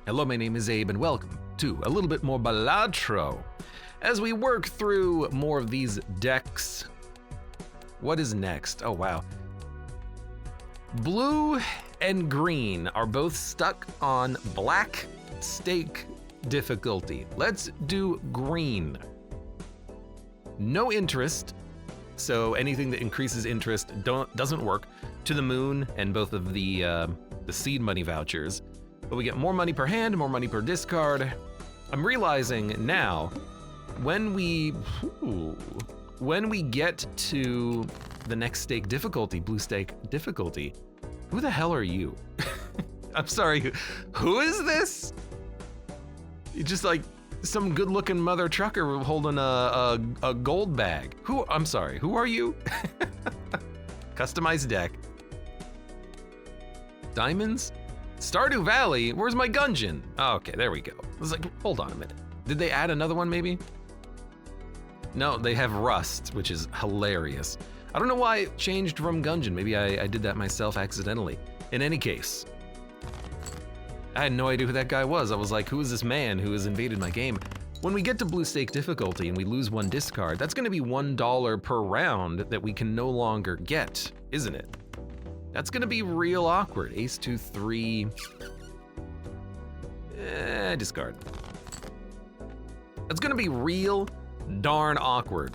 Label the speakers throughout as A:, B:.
A: Hello, my name is Abe, and welcome to a little bit more Balatro. As we work through more of these decks, what is next? Oh, wow. Blue and green are both stuck on black stake difficulty. Let's do green. No interest, so anything that increases interest doesn't work. To the moon and both of the seed money vouchers. But we get more money per hand, more money per discard. I'm realizing now, when we get to the next stake difficulty, blue stake difficulty, who the hell are you? I'm sorry, who is this? You're just like some good-looking mother trucker holding a gold bag. I'm sorry, who are you? Customized deck. Diamonds? Stardew Valley? Where's my Gungeon? Oh, okay, there we go. I was like, hold on a minute. Did they add another one maybe? No, they have Rust, which is hilarious. I don't know why it changed from Gungeon. Maybe I did that myself accidentally. In any case, I had no idea who that guy was. I was like, who is this man who has invaded my game? When we get to blue stake difficulty and we lose one discard, that's gonna be $1 per round that we can no longer get, isn't it? That's gonna be real awkward. Ace, 2, 3. Discard. That's gonna be real darn awkward.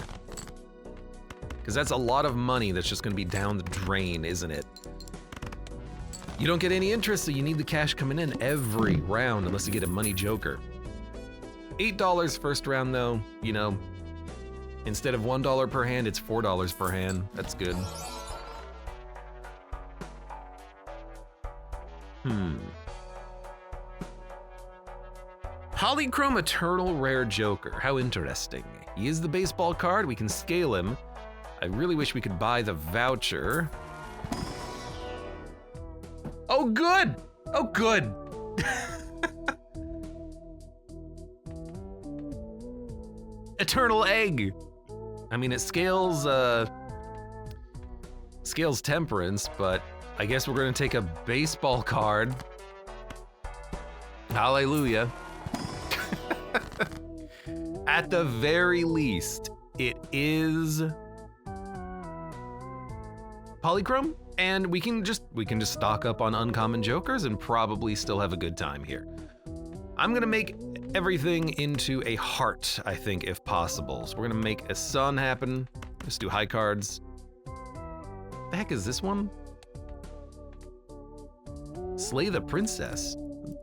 A: Because that's a lot of money that's just gonna be down the drain, isn't it? You don't get any interest, so you need the cash coming in every round unless you get a money joker. $8 first round though, you know, instead of $1 per hand, it's $4 per hand. That's good. Polychrome Eternal Rare Joker, how interesting. He is the baseball card, we can scale him. I really wish we could buy the voucher. Oh good, oh good. Eternal Egg. I mean, it scales temperance, but I guess we're gonna take a baseball card. Hallelujah. At the very least, it is Polychrome, and we can just stock up on uncommon jokers and probably still have a good time here. I'm gonna make everything into a heart, I think, if possible. So we're gonna make a sun happen. Let's do high cards. The heck is this one? Slay the Princess.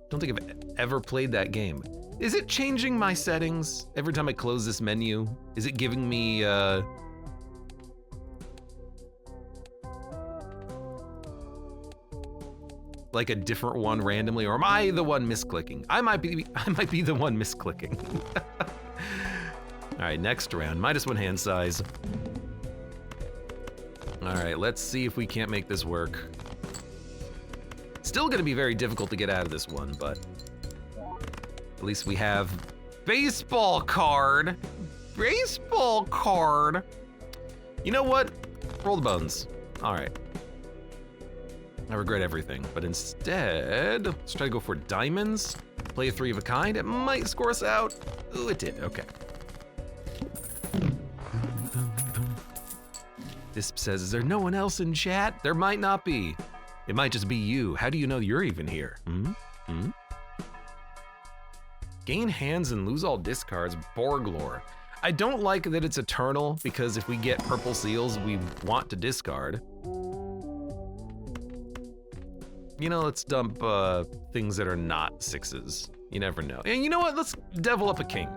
A: Don't think I've ever played that game. Is it changing my settings every time I close this menu? Is it giving me like a different one randomly, or am I the one misclicking? I might be the one misclicking. All right, next round, -1 hand size. All right, let's see if we can't make this work. Still gonna be very difficult to get out of this one, but at least we have baseball card. Baseball card. You know what? Roll the bones. All right. I regret everything, but instead, let's try to go for diamonds. Play a 3 of a kind. It might score us out. Ooh, it did, okay. This says, is there no one else in chat? There might not be. It might just be you. How do you know you're even here? Gain hands and lose all discards, Borglore. I don't like that it's eternal, because if we get purple seals, we want to discard. You know, let's dump things that are not 6s. You never know. And you know what? Let's devil up a king.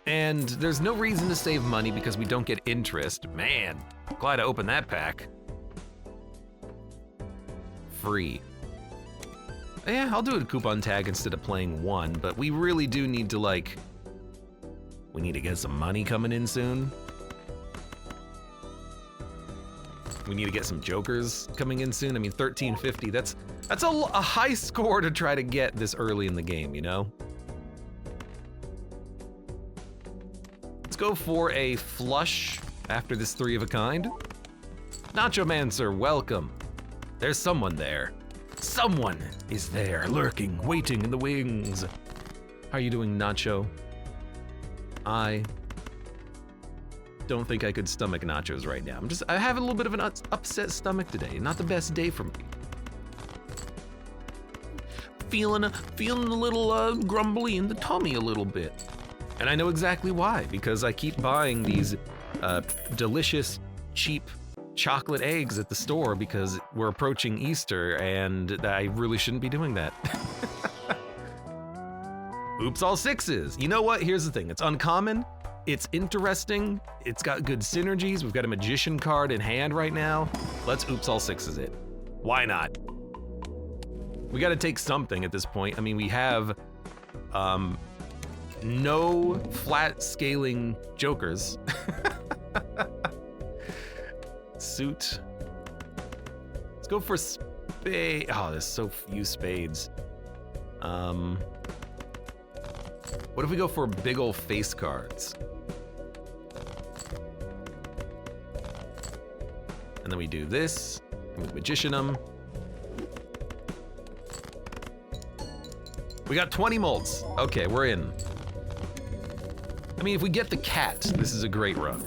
A: And there's no reason to save money because we don't get interest. Man, glad I opened that pack. Free. Yeah, I'll do a coupon tag instead of playing 1, but we really do need to, like, we need to get some money coming in soon. We need to get some jokers coming in soon. I mean, 1350, that's a high score to try to get this early in the game, you know? Let's go for a flush after this 3 of a kind. Nacho Mancer, welcome. There's someone there. Someone is there, lurking, waiting in the wings. How are you doing, Nacho? I don't think I could stomach nachos right now. I have a little bit of an upset stomach today. Not the best day for me. Feeling a little grumbly in the tummy a little bit. And I know exactly why, because I keep buying these delicious, cheap chocolate eggs at the store because we're approaching Easter and I really shouldn't be doing that. Oops, all sixes. You know what? Here's the thing. It's uncommon. It's interesting. It's got good synergies. We've got a magician card in hand right now. Let's oops all sixes it. Why not? We got to take something at this point. I mean, we have no flat scaling jokers. Suit. Let's go for spade. Oh, there's so few spades. What if we go for big ol' face cards? And then we do this, and we magician them. We got 20 molts. Okay, we're in. I mean, if we get the cat, this is a great run.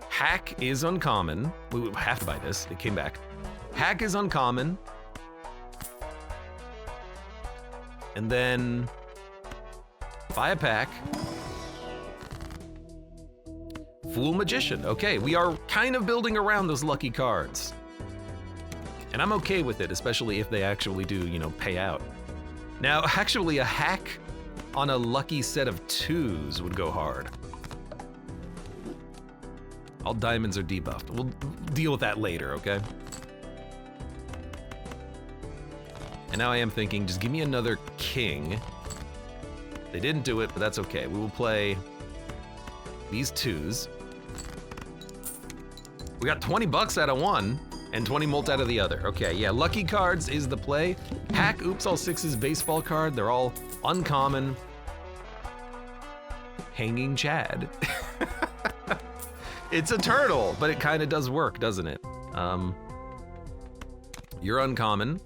A: Hack is uncommon. We have to buy this, it came back. Hack is uncommon. And then buy a pack. Fool Magician. Okay, we are kind of building around those lucky cards. And I'm okay with it, especially if they actually do, you know, pay out. Now, actually a hack on a lucky set of twos would go hard. All diamonds are debuffed. We'll deal with that later, okay? And now I am thinking, just give me another king. They didn't do it, but that's okay. We will play these twos. We got 20 bucks out of one and 20 molt out of the other. Okay, yeah, lucky cards is the play. Hack, oops, all sixes, baseball card. They're all uncommon. Hanging Chad. It's a turtle, but it kind of does work, doesn't it? You're uncommon.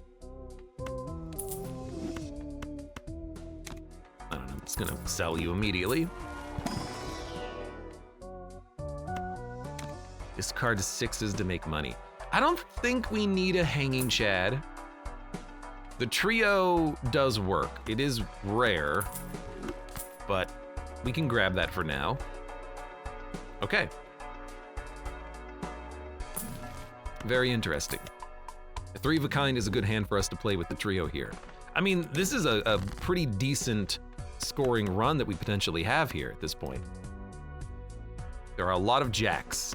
A: I don't know, I'm just gonna sell you immediately. Discard sixes to make money. I don't think we need a Hanging Chad. The trio does work. It is rare, but we can grab that for now. Okay. Very interesting. A three of a kind is a good hand for us to play with the trio here. I mean, this is a pretty decent scoring run that we potentially have here at this point. There are a lot of jacks.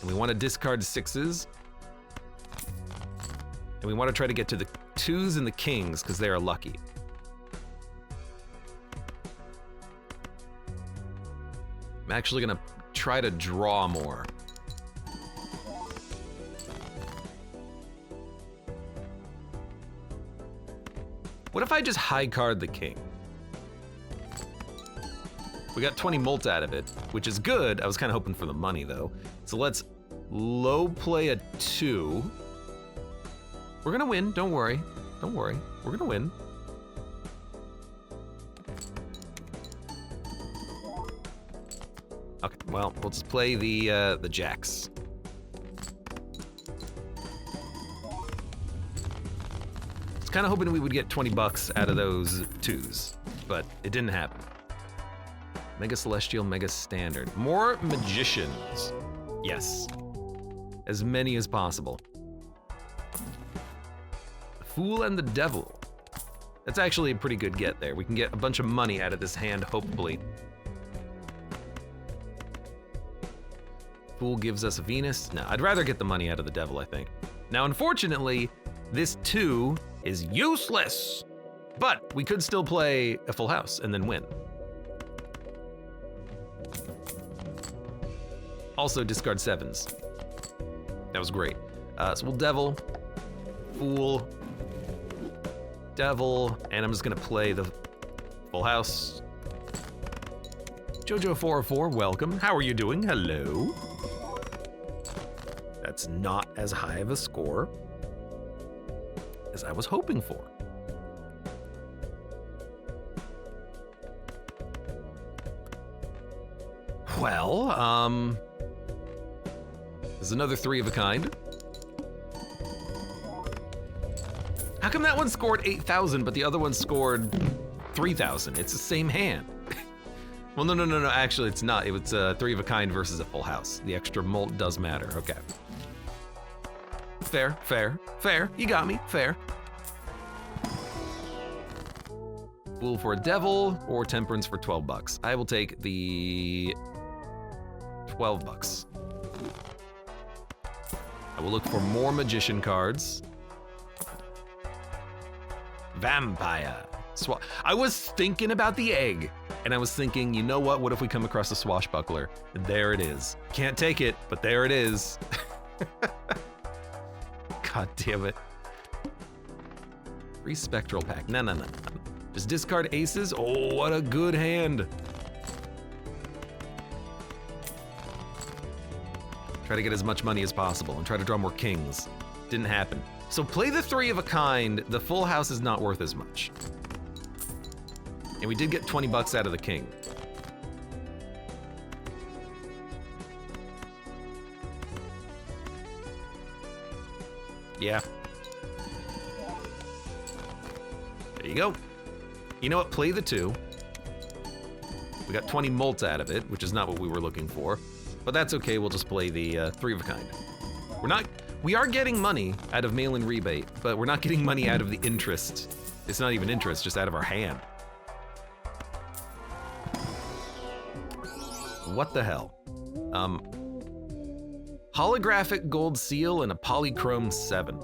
A: And we want to discard sixes. And we want to try to get to the twos and the kings because they are lucky. I'm actually gonna try to draw more. What if I just high card the king? We got 20 molt out of it, which is good. I was kind of hoping for the money though. So let's low play a 2. We're gonna win, don't worry. Don't worry, we're gonna win. Okay, well, we'll just play the jacks. I was kind of hoping we would get 20 bucks out of those twos, but it didn't happen. Mega Celestial, Mega Standard. More magicians. Yes. As many as possible. The Fool and the Devil. That's actually a pretty good get there. We can get a bunch of money out of this hand, hopefully. Fool gives us a Venus. No, I'd rather get the money out of the Devil, I think. Now, unfortunately, this 2 is useless, but we could still play a full house and then win. Also discard 7s. That was great. So we'll Devil, Fool, Devil, and I'm just gonna play the full house. Jojo404, welcome. How are you doing? Hello. That's not as high of a score as I was hoping for. Well, there's another 3 of a kind. How come that one scored 8,000, but the other one scored 3,000? It's the same hand. Well, no, actually it's not. It was 3 of a kind versus a full house. The extra mult does matter, okay. Fair, you got me, fair. Fool for a devil or temperance for 12 bucks. I will take the 12 bucks. I will look for more magician cards. Vampire. I was thinking about the egg, and I was thinking, you know what if we come across a swashbuckler? And there it is. Can't take it, but there it is. God damn it. Free spectral pack. No. Just discard aces. Oh, what a good hand. Try to get as much money as possible and try to draw more kings. Didn't happen. So play the 3 of a kind. The full house is not worth as much. And we did get 20 bucks out of the king. Yeah. There you go. You know what? Play the 2. We got 20 mult out of it, which is not what we were looking for. But that's okay, we'll just play the 3 of a kind. We are getting money out of mail-in rebate, but we're not getting money out of the interest. It's not even interest, just out of our hand. What the hell? Holographic gold seal and a polychrome 7.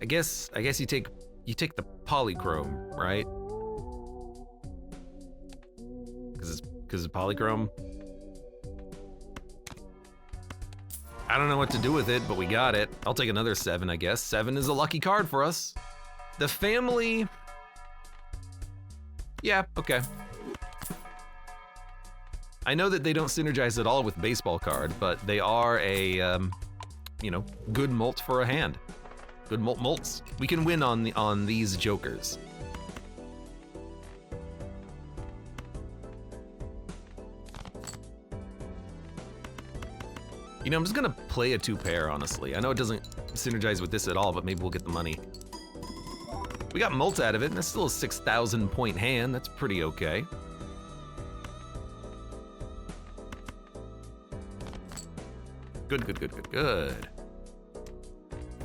A: I guess you take the polychrome, right? Because it's polychrome. I don't know what to do with it, but we got it. I'll take another 7, I guess. 7 is a lucky card for us. The family. Yeah, okay. I know that they don't synergize at all with baseball card, but they are a, good mult for a hand. Good mults. We can win on these jokers. You know, I'm just gonna play a 2 pair, honestly. I know it doesn't synergize with this at all, but maybe we'll get the money. We got mult out of it, and that's still a 6,000 point hand. That's pretty okay. Good.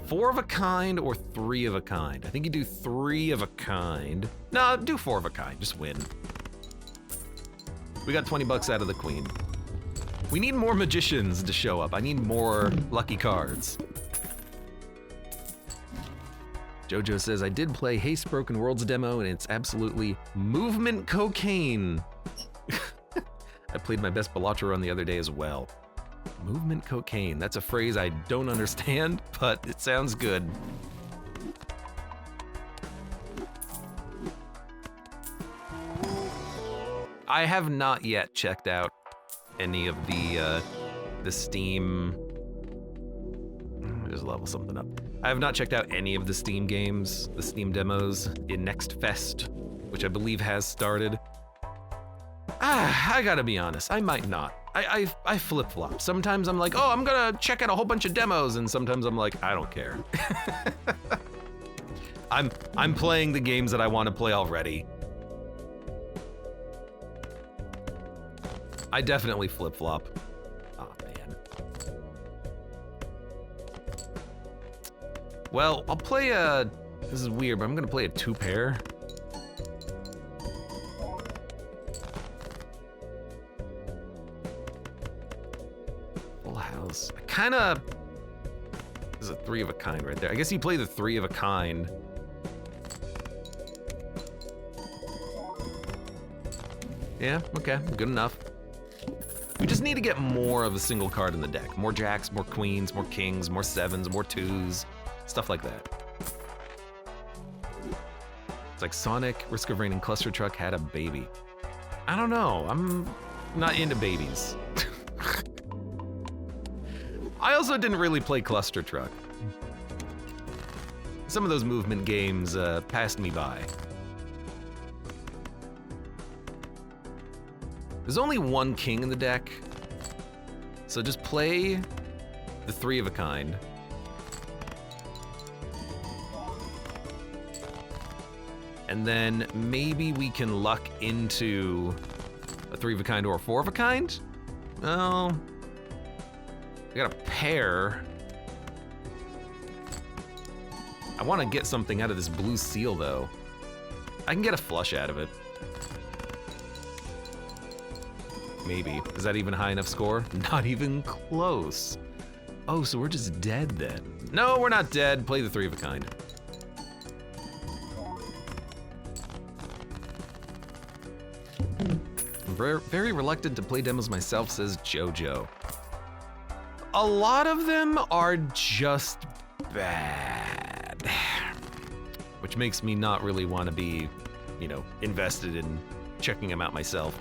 A: 4 of a kind or 3 of a kind? I think you do 3 of a kind. No, do 4 of a kind, just win. We got 20 bucks out of the queen. We need more magicians to show up. I need more lucky cards. Jojo says, I did play Haste Broken Worlds demo and it's absolutely movement cocaine. I played my best Balatro run the other day as well. Movement cocaine, that's a phrase I don't understand, but it sounds good. I have not yet checked out any of the Steam. Just level something up. I have not checked out any of the Steam games, the Steam demos in Next Fest, which I believe has started. I gotta be honest, I might not. I flip-flop. Sometimes I'm like, oh, I'm gonna check out a whole bunch of demos, and sometimes I'm like, I don't care. I'm playing the games that I want to play already. I definitely flip-flop. Oh, man. Well, I'll play a... This is weird, but I'm gonna play a 2 pair. Full house. I kinda... This is a 3 of a kind right there. I guess you play the 3 of a kind. Yeah, okay, good enough. We just need to get more of a single card in the deck. More jacks, more queens, more kings, more 7s, more 2s, stuff like that. It's like Sonic, Risk of Rain, and Cluster Truck had a baby. I don't know, Not into babies. I also didn't really play Cluster Truck. Some of those movement games passed me by. There's only one king in the deck, so just play the 3 of a kind. And then maybe we can luck into a 3 of a kind or a 4 of a kind? Oh, I got a pair. I want to get something out of this blue seal though. I can get a flush out of it. Maybe. Is that even a high enough score? Not even close. Oh, so we're just dead then. No, we're not dead. Play the 3 of a kind. I'm very reluctant to play demos myself, says JoJo. A lot of them are just bad. Which makes me not really want to be, invested in checking them out myself.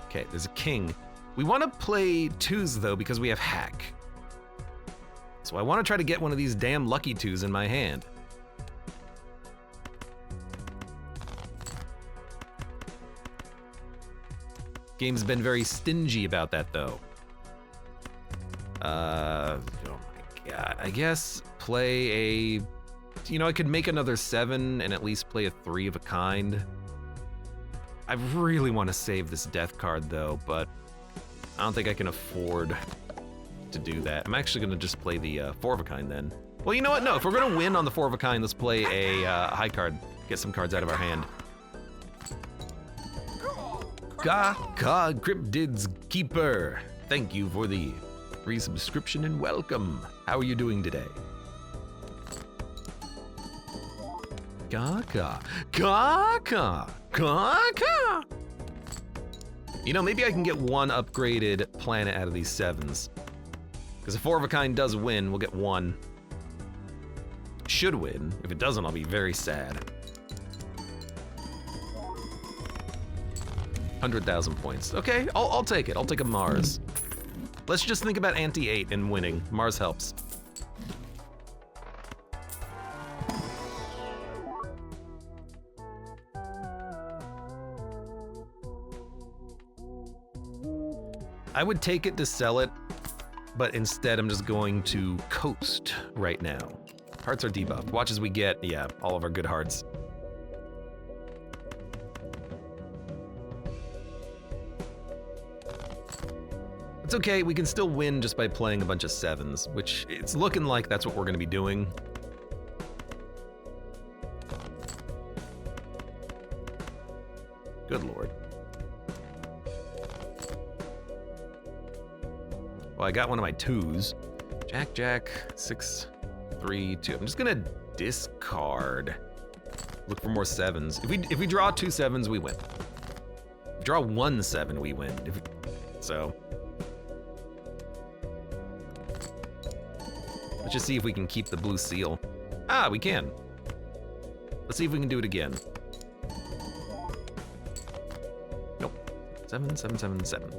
A: Okay, there's a king. We want to play 2s though because we have hack. So I want to try to get one of these damn lucky 2s in my hand. Game's been very stingy about that though. Oh my god. I guess play a... I could make another 7 and at least play a 3 of a kind. I really want to save this death card though, but I don't think I can afford to do that. I'm actually gonna just play the 4 of a kind then. Well, you know what? No, if we're gonna win on the 4 of a kind, let's play a high card. Get some cards out of our hand. Cryptid's Keeper. Thank you for the free subscription and welcome. How are you doing today? Maybe I can get one upgraded planet out of these 7s. Because if 4 of a kind does win, we'll get 1. Should win. If it doesn't, I'll be very sad. 100,000 points. Okay, I'll take it. I'll take a Mars. Let's just think about anti-8 and winning. Mars helps. I would take it to sell it, but instead I'm just going to coast right now. Hearts are debuffed. Watch as we get, all of our good hearts. It's okay, we can still win just by playing a bunch of 7s, which it's looking like that's what we're gonna be doing. Good lord. Well, I got one of my 2s. Jack, 6, 3, 2. I'm just gonna discard. Look for more 7s. If we draw 2 7s, we win. If we draw 1 7, we win. So. Let's just see if we can keep the blue seal. Ah, we can. Let's see if we can do it again. Nope. 7, 7, 7, 7.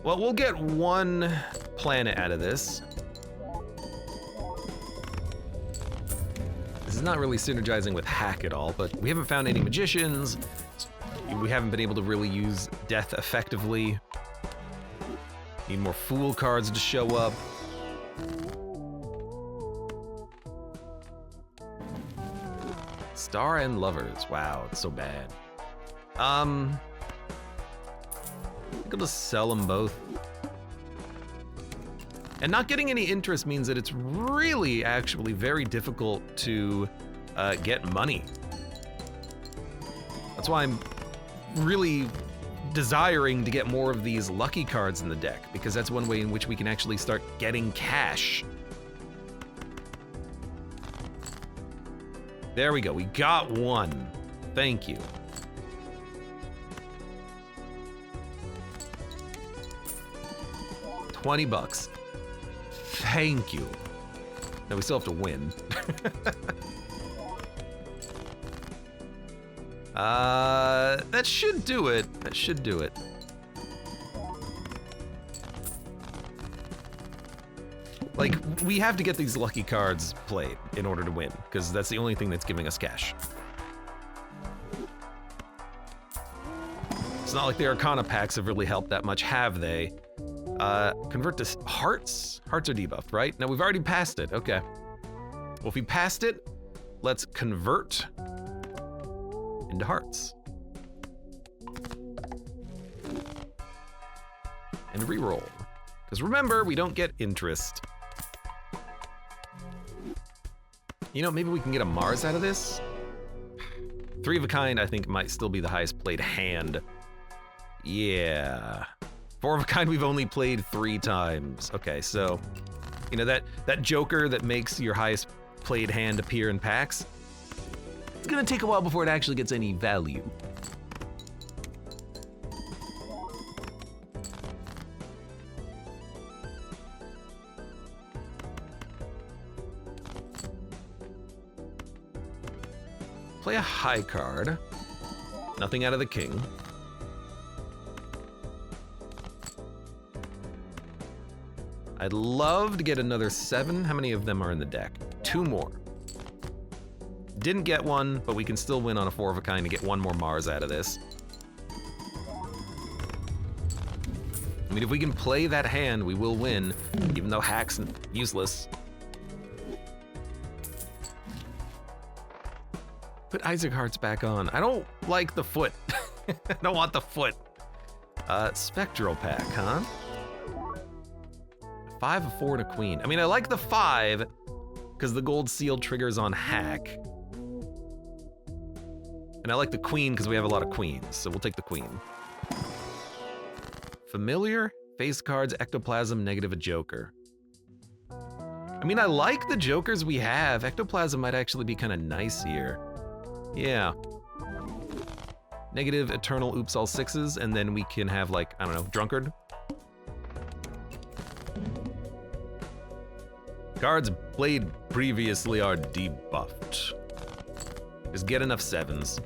A: Well, we'll get 1 planet out of this. This is not really synergizing with hack at all, but we haven't found any magicians. We haven't been able to really use death effectively. Need more fool cards to show up. Star and Lovers. Wow, it's so bad. I think I'll just sell them both. And not getting any interest means that it's really actually very difficult to get money. That's why I'm really desiring to get more of these lucky cards in the deck, because that's one way in which we can actually start getting cash. There we go, we got 1. Thank you. $20. Thank you. Now we still have to win. That should do it. That should do it. Like, we have to get these lucky cards played in order to win, because that's the only thing that's giving us cash. It's not like the Arcana packs have really helped that much, have they? Convert to hearts? Hearts are debuffed, right? Now, we've already passed it. Okay. Well, if we passed it, let's convert into hearts. And reroll. Because remember, we don't get interest. You know, maybe we can get a Mars out of this? 3 of a kind, I think, might still be the highest played hand. Yeah. 4 of a kind we've only played 3 times. Okay, so, you know, that Joker that makes your highest played hand appear in packs, it's gonna take a while before it actually gets any value. Play a high card. Nothing out of the king. I'd love to get another 7. How many of them are in the deck? 2 more. Didn't get one, but we can still win on a 4 of a kind to get 1 more Mars out of this. I mean, if we can play that hand, we will win, even though hack's useless. Put Isaac Hearts back on. I don't like the foot. I don't want the foot. Spectral pack, huh? 5, a 4, and a queen. I mean, I like the 5 because the gold seal triggers on hack. And I like the queen because we have a lot of queens, so we'll take the queen. Familiar, face cards, ectoplasm, negative a joker. I mean, I like the jokers we have. Ectoplasm might actually be kind of nice here. Yeah. Negative, eternal, oops, all 6s, and then we can have, like, I don't know, drunkard. Cards played previously are debuffed. Just get enough 7s.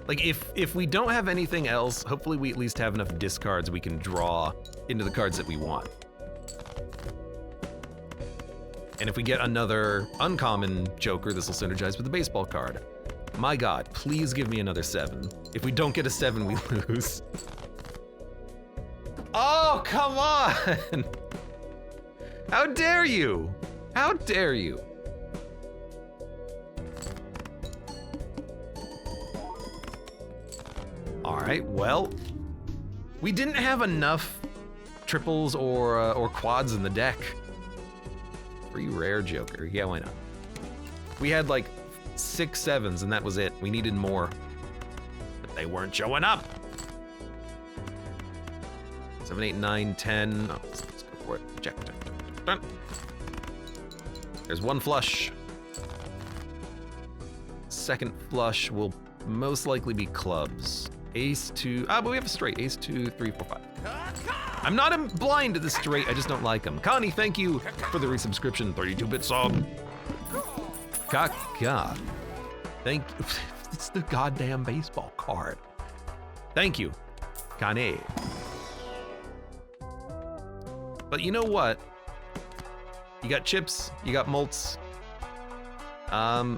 A: Like, if we don't have anything else, hopefully we at least have enough discards we can draw into the cards that we want. And if we get another uncommon joker, this will synergize with the baseball card. My God, please give me another 7. If we don't get a 7, we lose. Oh, come on! How dare you? How dare you? All right, well, we didn't have enough triples or quads in the deck. Free rare joker, yeah, why not? We had like 6 7s and that was it. We needed more, but they weren't showing up. 7, 8, 9, 10. Oh, let's go for it. Check. Dun. There's 1 flush. Second flush will most likely be clubs. Ace 2. Ah, but we have a straight. Ace 2, 3, 4, 5. I'm not blind to the straight. I just don't like them. Connie, thank you for the resubscription. 32-bit song. Kaka. Thank you. It's the goddamn baseball card. Thank you, Connie. But you know what? You got chips, you got malts. Yeah,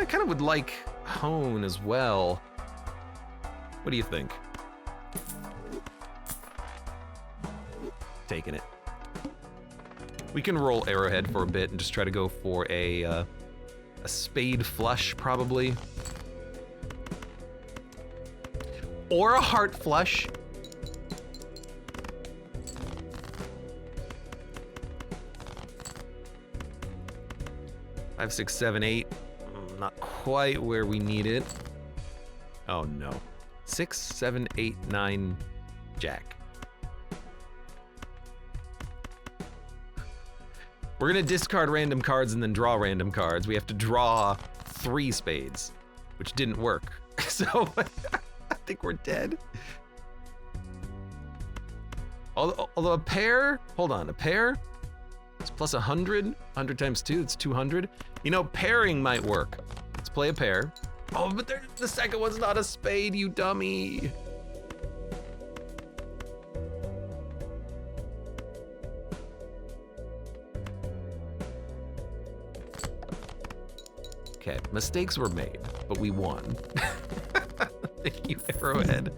A: I kind of would like hone as well. What do you think? Taking it. We can roll arrowhead for a bit and just try to go for a spade flush, probably. Or a heart flush. Five, 6, 7, 8. Not quite where we need it. Oh no. 6, 7, 8, 9, jack. We're gonna discard random cards and then draw random cards. We have to draw 3 spades, which didn't work. So I think we're dead. Although a pair, hold on, a pair It's plus 100. 100 times 2, it's 200. You know, pairing might work. Let's play a pair. Oh, but the second one's not a spade, you dummy. Okay, mistakes were made, but we won. Thank you, Arrowhead.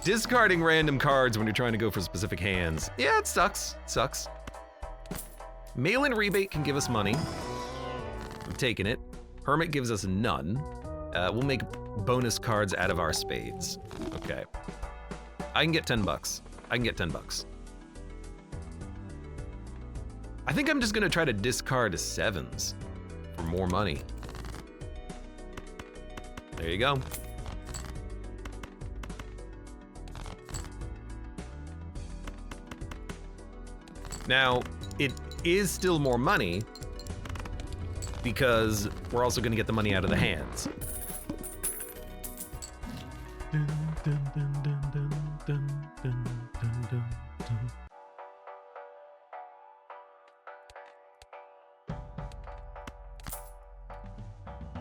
A: Discarding random cards when you're trying to go for specific hands. Yeah, it sucks. It sucks. Mail-in rebate can give us money. I'm taking it. Hermit gives us none. We'll make bonus cards out of our spades. Okay. I can get 10 bucks. I can get 10 bucks. I think I'm just gonna try to discard sevens for more money. There you go. Now, it is still more money because we're also gonna get the money out of the hands.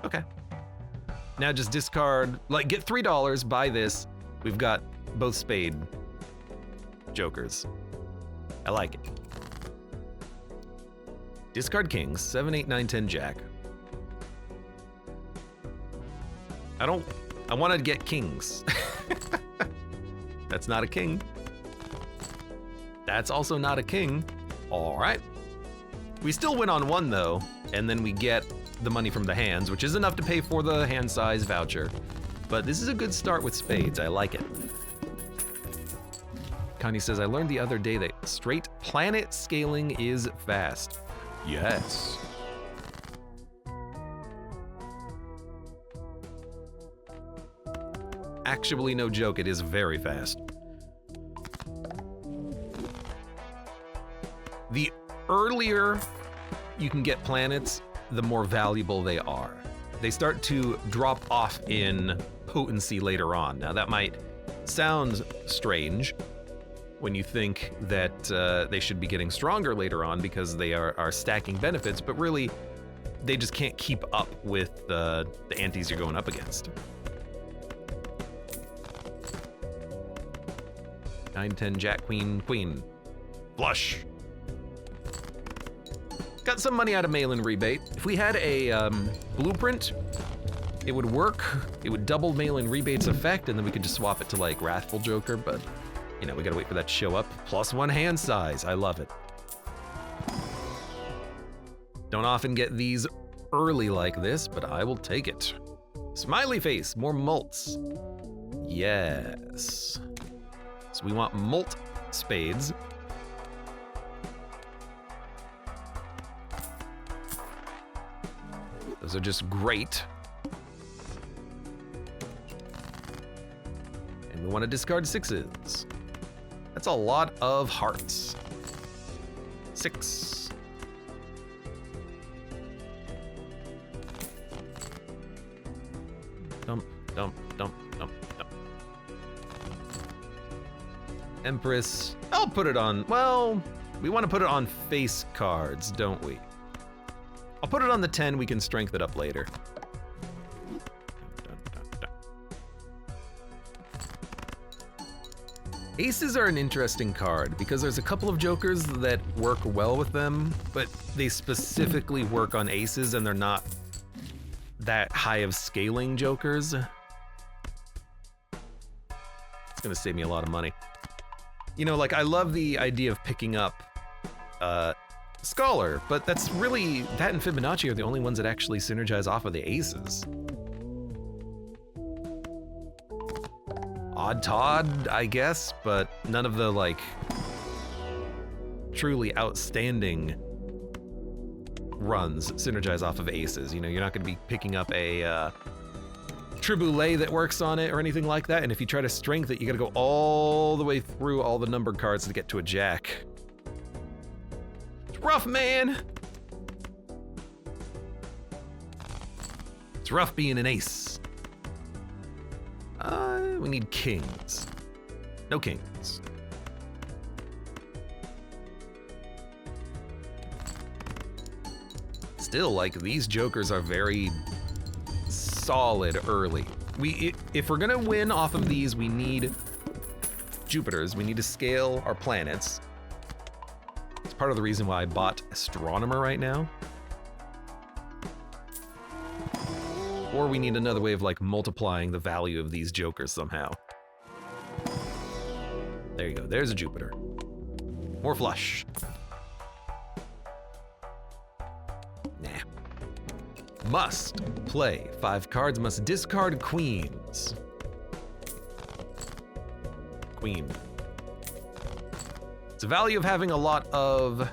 A: Okay. Now just discard, like get $3, buy this. We've got both spade jokers. I like it. Discard kings, 7, 8, 9, 10, jack. I want to get kings. That's not a king. That's also not a king. All right. We still win on one though, and then we get the money from the hands, which is enough to pay for the hand size voucher. But this is a good start with spades. I like it. Connie says, I learned the other day that straight planet scaling is fast. Yes. Actually, no joke, it is very fast. The earlier you can get planets, the more valuable they are. They start to drop off in potency later on. Now that might sound strange when you think that they should be getting stronger later on because they are stacking benefits, but really they just can't keep up with the antes you're going up against. 9, 10, jack, queen, queen. Flush. Got some money out of mail-in rebate. If we had a blueprint, it would work. It would double mail-in rebate's effect, and then we could just swap it to like Wrathful Joker, but you know, we gotta wait for that to show up. +1 hand size, I love it. Don't often get these early like this, but I will take it. Smiley face, more mults. Yes. So we want mult spades. Those are just great. And we want to discard sixes. That's a lot of hearts. 6. Dump, dump, dump, dump, dump. Empress. I'll put it on, well, we want to put it on face cards, don't we? I'll put it on the 10, we can strength it up later. Aces are an interesting card because there's a couple of jokers that work well with them, but they specifically work on aces and they're not that high of scaling jokers. It's gonna save me a lot of money. You know, like I love the idea of picking up Scholar, but that's really, that and Fibonacci are the only ones that actually synergize off of the aces. Odd Todd, I guess, but none of the like truly outstanding runs synergize off of aces. You know, you're not gonna be picking up a Triboulet that works on it or anything like that, and if you try to strength it, you gotta go all the way through all the numbered cards to get to a jack. It's rough, man. It's rough being an ace. We need kings. No kings. Still, like, these jokers are very solid early. If we're gonna win off of these, we need Jupiters. We need to scale our planets. It's part of the reason why I bought Astronomer right now. Or we need another way of like multiplying the value of these jokers somehow. There you go, there's a Jupiter. More flush. Nah. Must play 5 cards, must discard queens. Queen. It's a value of having a lot of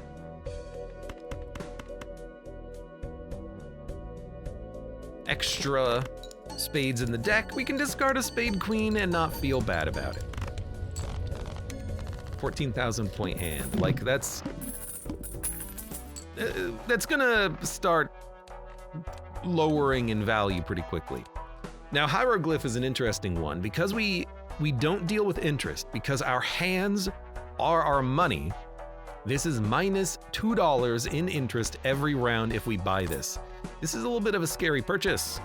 A: extra spades in the deck. We can discard a spade queen and not feel bad about it. 14,000 point hand. Like that's gonna start lowering in value pretty quickly. Now, hieroglyph is an interesting one because we don't deal with interest because our hands are our money. This is minus $2 in interest every round if we buy this. This is a little bit of a scary purchase.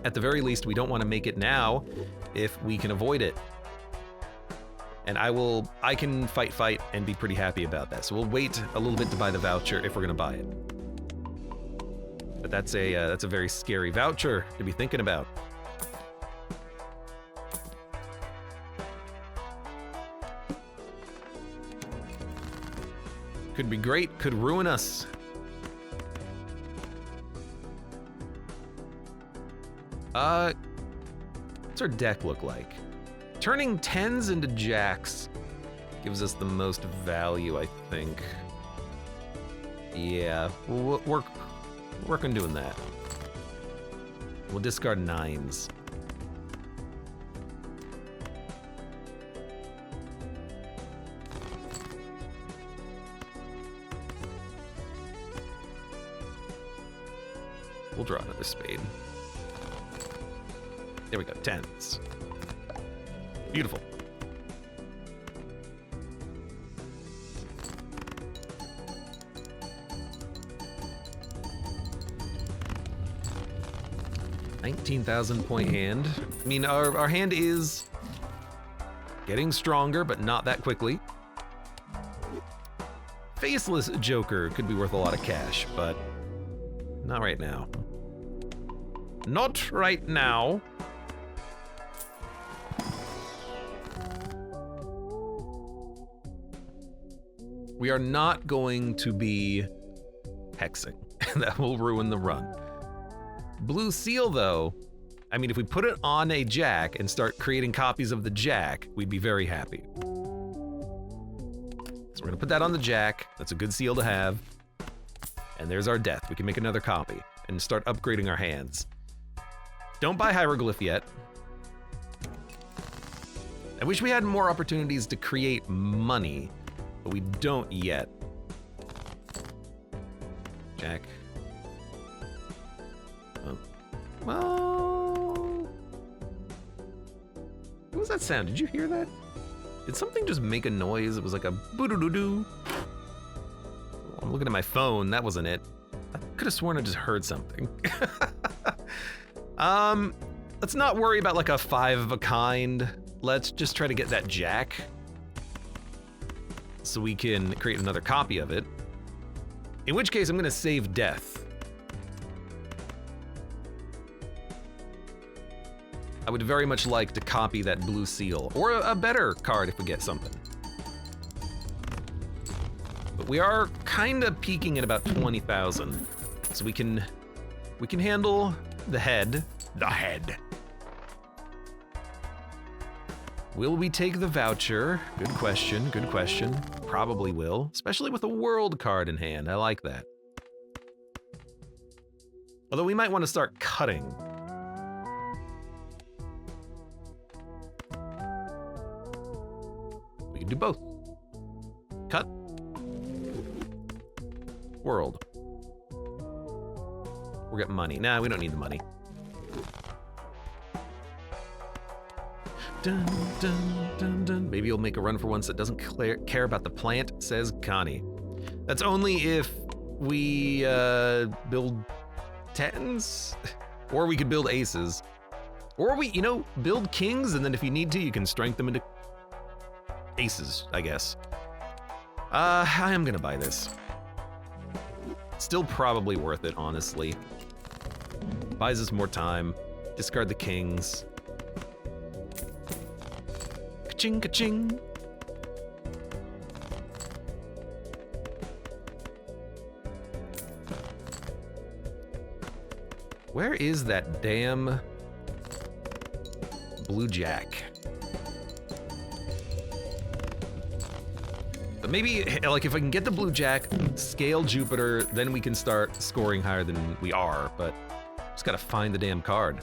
A: At the very least, we don't want to make it now if we can avoid it. And I can fight and be pretty happy about that. So we'll wait a little bit to buy the voucher if we're gonna buy it. But that's a very scary voucher to be thinking about. Could be great, could ruin us. What's our deck look like? Turning 10s into jacks gives us the most value, I think. Yeah, we'll work on doing that. We'll discard 9s. We'll draw another spade. There we go, 10s. Beautiful. $19,000 point hand. I mean, our hand is getting stronger, but not that quickly. Faceless Joker could be worth a lot of cash, but not right now. Not right now. We are not going to be hexing. That will ruin the run. Blue Seal, though, I mean, if we put it on a jack and start creating copies of the jack, we'd be very happy. So we're gonna put that on the jack. That's a good seal to have. And there's our death. We can make another copy and start upgrading our hands. Don't buy hieroglyph yet. I wish we had more opportunities to create money, but we don't yet. Jack. Oh. Well, what was that sound? Did you hear that? Did something just make a noise? It was like a boo-doo-doo-doo. I'm looking at my phone. That wasn't it. I could have sworn I just heard something. Let's not worry about like a 5 of a kind. Let's just try to get that jack so we can create another copy of it. In which case, I'm gonna save death. I would very much like to copy that blue seal, or a better card if we get something. But we are kind of peaking at about 20,000, so we can handle the head. The head. Will we take the voucher? Good question, good question. Probably will, especially with a world card in hand. I like that. Although we might want to start cutting. We can do both. Cut. World. We'll get money. Nah, we don't need the money. Dun, dun, dun, dun. Maybe you'll make a run for once that doesn't care about the plant, says Connie. That's only if we build 10s? Or we could build aces. Or we, build kings, and then if you need to, you can strength them into aces, I guess. I am gonna buy this. Still probably worth it, honestly. Buys us more time. Discard the kings. Ka-ching, ka-ching. Where is that damn blue jack? But maybe, like, if I can get the blue jack, scale Jupiter, then we can start scoring higher than we are, but just gotta find the damn card.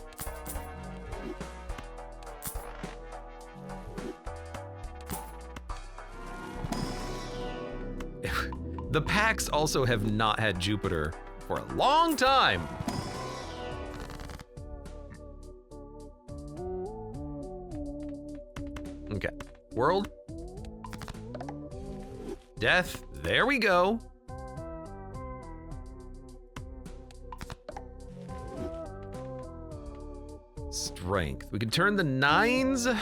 A: The packs also have not had Jupiter for a long time. Okay, world. Death, there we go. Strength, we can turn the 9s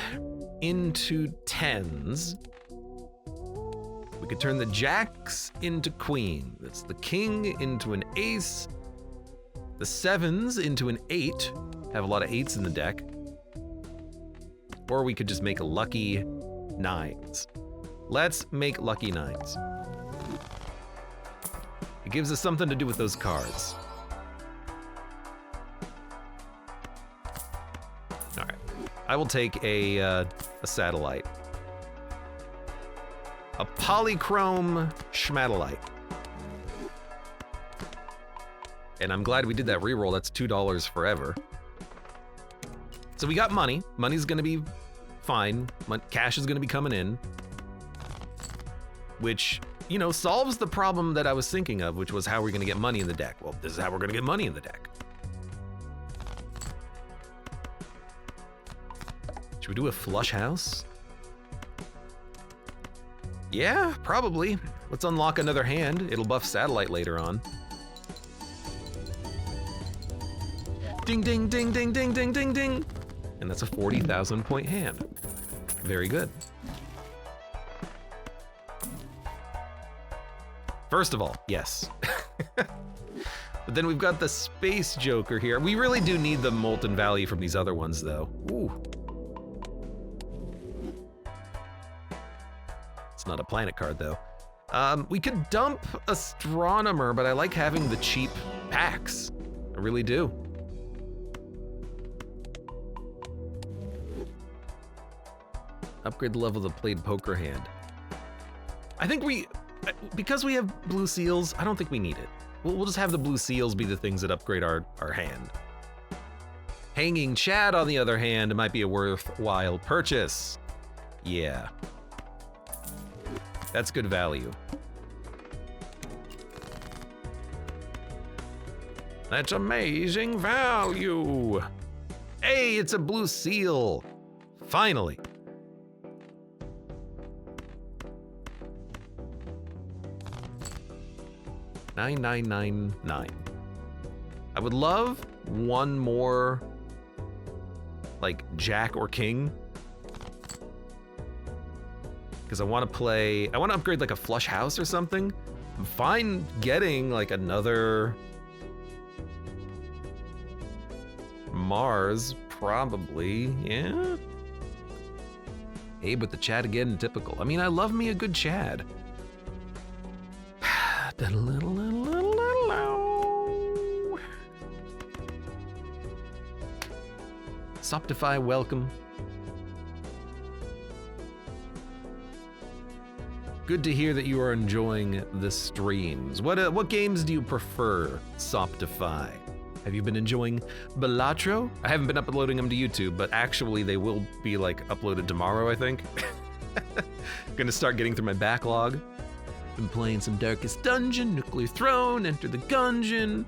A: into 10s. We could turn the jacks into queen. That's the king into an ace. The 7s into an 8. Have a lot of 8s in the deck. Or we could just make lucky 9s. Let's make lucky 9s. It gives us something to do with those cards. All right, I will take a satellite. A polychrome schmatellite. And I'm glad we did that reroll. That's $2 forever. So we got money. Money's gonna be fine. Cash is gonna be coming in. Which, solves the problem that I was thinking of, which was how we're gonna get money in the deck. Well, this is how we're gonna get money in the deck. Should we do a flush house? Yeah, probably. Let's unlock another hand. It'll buff satellite later on. Ding, ding, ding, ding, ding, ding, ding, ding. And that's a 40,000 point hand. Very good. First of all, yes. But then we've got the Space Joker here. We really do need the Molten Valley from these other ones, though. Ooh. It's not a planet card, though. We could dump Astronomer, but I like having the cheap packs. I really do. Upgrade the level of the played poker hand. I think because we have blue seals, I don't think we need it. We'll just have the blue seals be the things that upgrade our hand. Hanging Chad, on the other hand, might be a worthwhile purchase. Yeah. That's good value. That's amazing value. Hey, it's a blue seal. Finally. $9,999. I would love one more, like, Jack or King. Because I want to upgrade like a flush house or something. I'm fine getting like another Mars, probably, yeah. Abe with the Chad again, typical. I mean, I love me a good Chad. Soptify, welcome. Good to hear that you are enjoying the streams. What games do you prefer, Soptify? Have you been enjoying Balatro? I haven't been uploading them to YouTube, but actually they will be like uploaded tomorrow, I think. Gonna start getting through my backlog. Been playing some Darkest Dungeon, Nuclear Throne, Enter the Gungeon,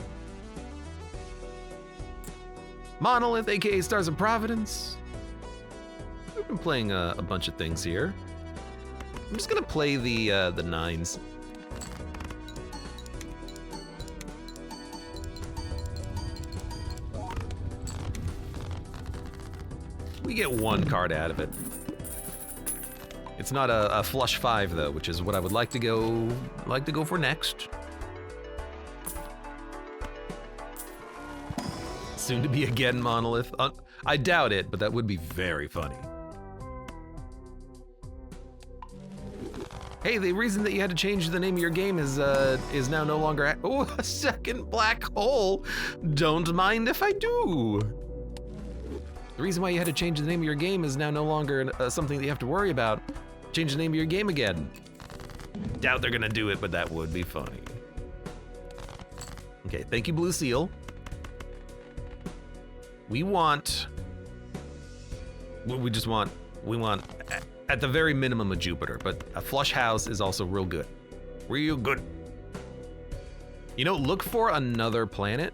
A: Monolith, aka Stars of Providence. I've been playing a bunch of things here. I'm just gonna play the 9s. We get 1 card out of it. It's not a flush 5 though, which is what I would like to go for next. Soon to be again Monolith. I doubt it, but that would be very funny. Hey, the reason that you had to change the name of your game is now no longer. Oh, a second black hole. Don't mind if I do. The reason why you had to change the name of your game is now no longer something that you have to worry about. Change the name of your game again. Doubt they're gonna do it, but that would be funny. Okay, thank you, Blue Seal. We want at the very minimum a Jupiter, but a flush house is also real good. Real good. You know, look for another planet.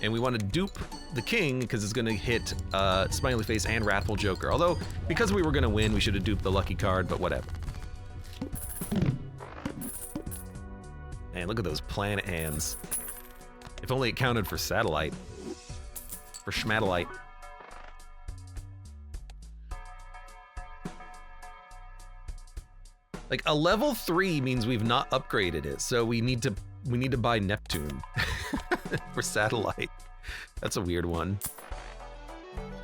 A: And we want to dupe the king because it's going to hit Smiley Face and Wrathful Joker. Although, because we were going to win, we should have duped the lucky card, but whatever. Man, look at those planet hands. If only it counted for satellite. For schmatellite. Like, a level 3 means we've not upgraded it, so we need to buy Neptune for satellite. That's a weird one.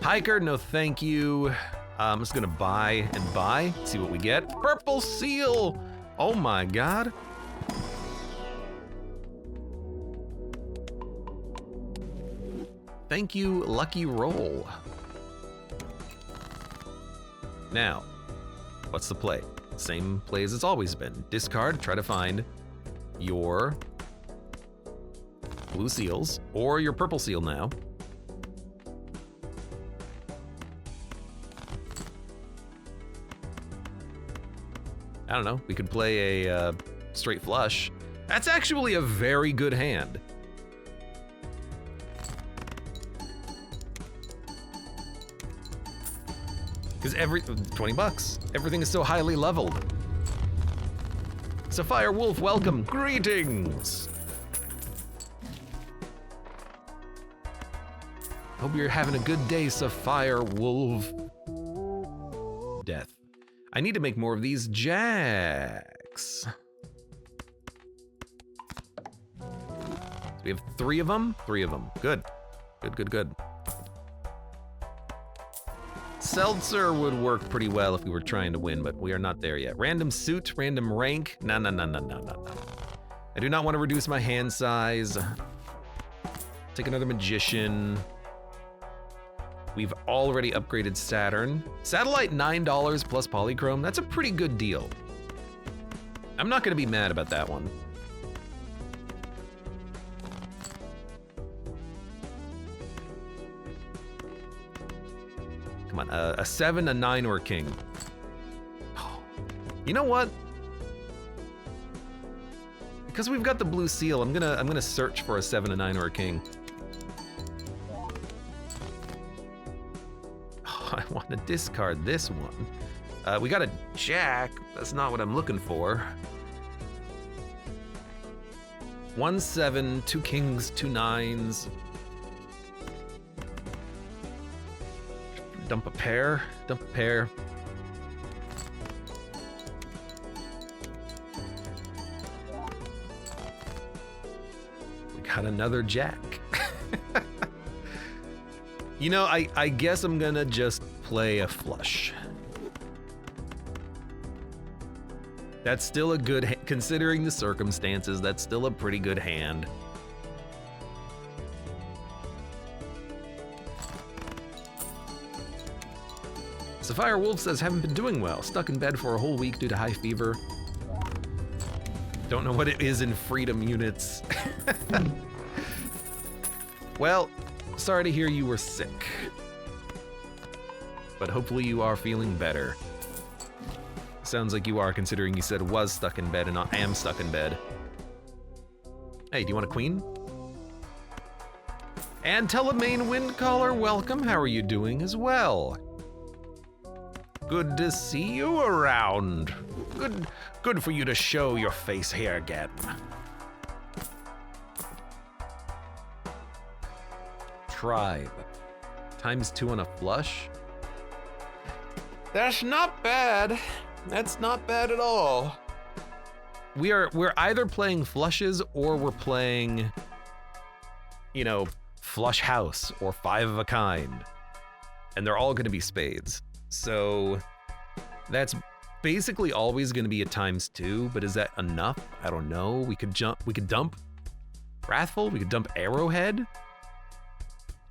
A: Hiker, no thank you. I'm just gonna buy and buy, see what we get. Purple Seal! Oh my god. Thank you, Lucky Roll. Now, what's the play? Same play as it's always been. Discard, try to find your blue seals, or your purple seal now. I don't know, we could play a straight flush. That's actually a very good hand. Because 20 bucks, everything is so highly leveled. Sapphire Wolf, welcome, greetings. Hope you're having a good day, Sapphire Wolf. Death. I need to make more of these jacks. So we have 3 of them? 3 of them, good. Good, good, good. Seltzer would work pretty well if we were trying to win, but we are not there yet. Random suit, random rank. No. I do not want to reduce my hand size. Take another magician. We've already upgraded Saturn. Satellite, $9 plus polychrome. That's a pretty good deal. I'm not gonna be mad about that one. Come on, a 7, a 9, or a king. You know what? Because we've got the blue seal, I'm gonna search for a 7, a 9, or a king. Oh, I want to discard this one. We got a jack. That's not what I'm looking for. 1 7, 2 kings, 2 9s. Dump a pair, dump a pair. We got another jack. You know, I guess I'm gonna just play a flush. That's still a good, considering the circumstances, that's still a pretty good hand. Sapphire Wolf says, haven't been doing well. Stuck in bed for a whole week due to high fever. Don't know what it is in freedom units. Well, sorry to hear you were sick. But hopefully you are feeling better. Sounds like you are, considering you said was stuck in bed and not am stuck in bed. Hey, do you want a queen? And Telemain Windcaller, welcome. How are you doing as well? Good to see you around. Good for you to show your face here again. tribe. ×2 on a flush. That's not bad. That's not bad at all. We're either playing flushes or we're playing, you know, flush house or 5 of a kind. And they're all gonna be spades. So that's basically always gonna be a ×2, but is that enough? I don't know. We could dump Wrathful, we could dump Arrowhead.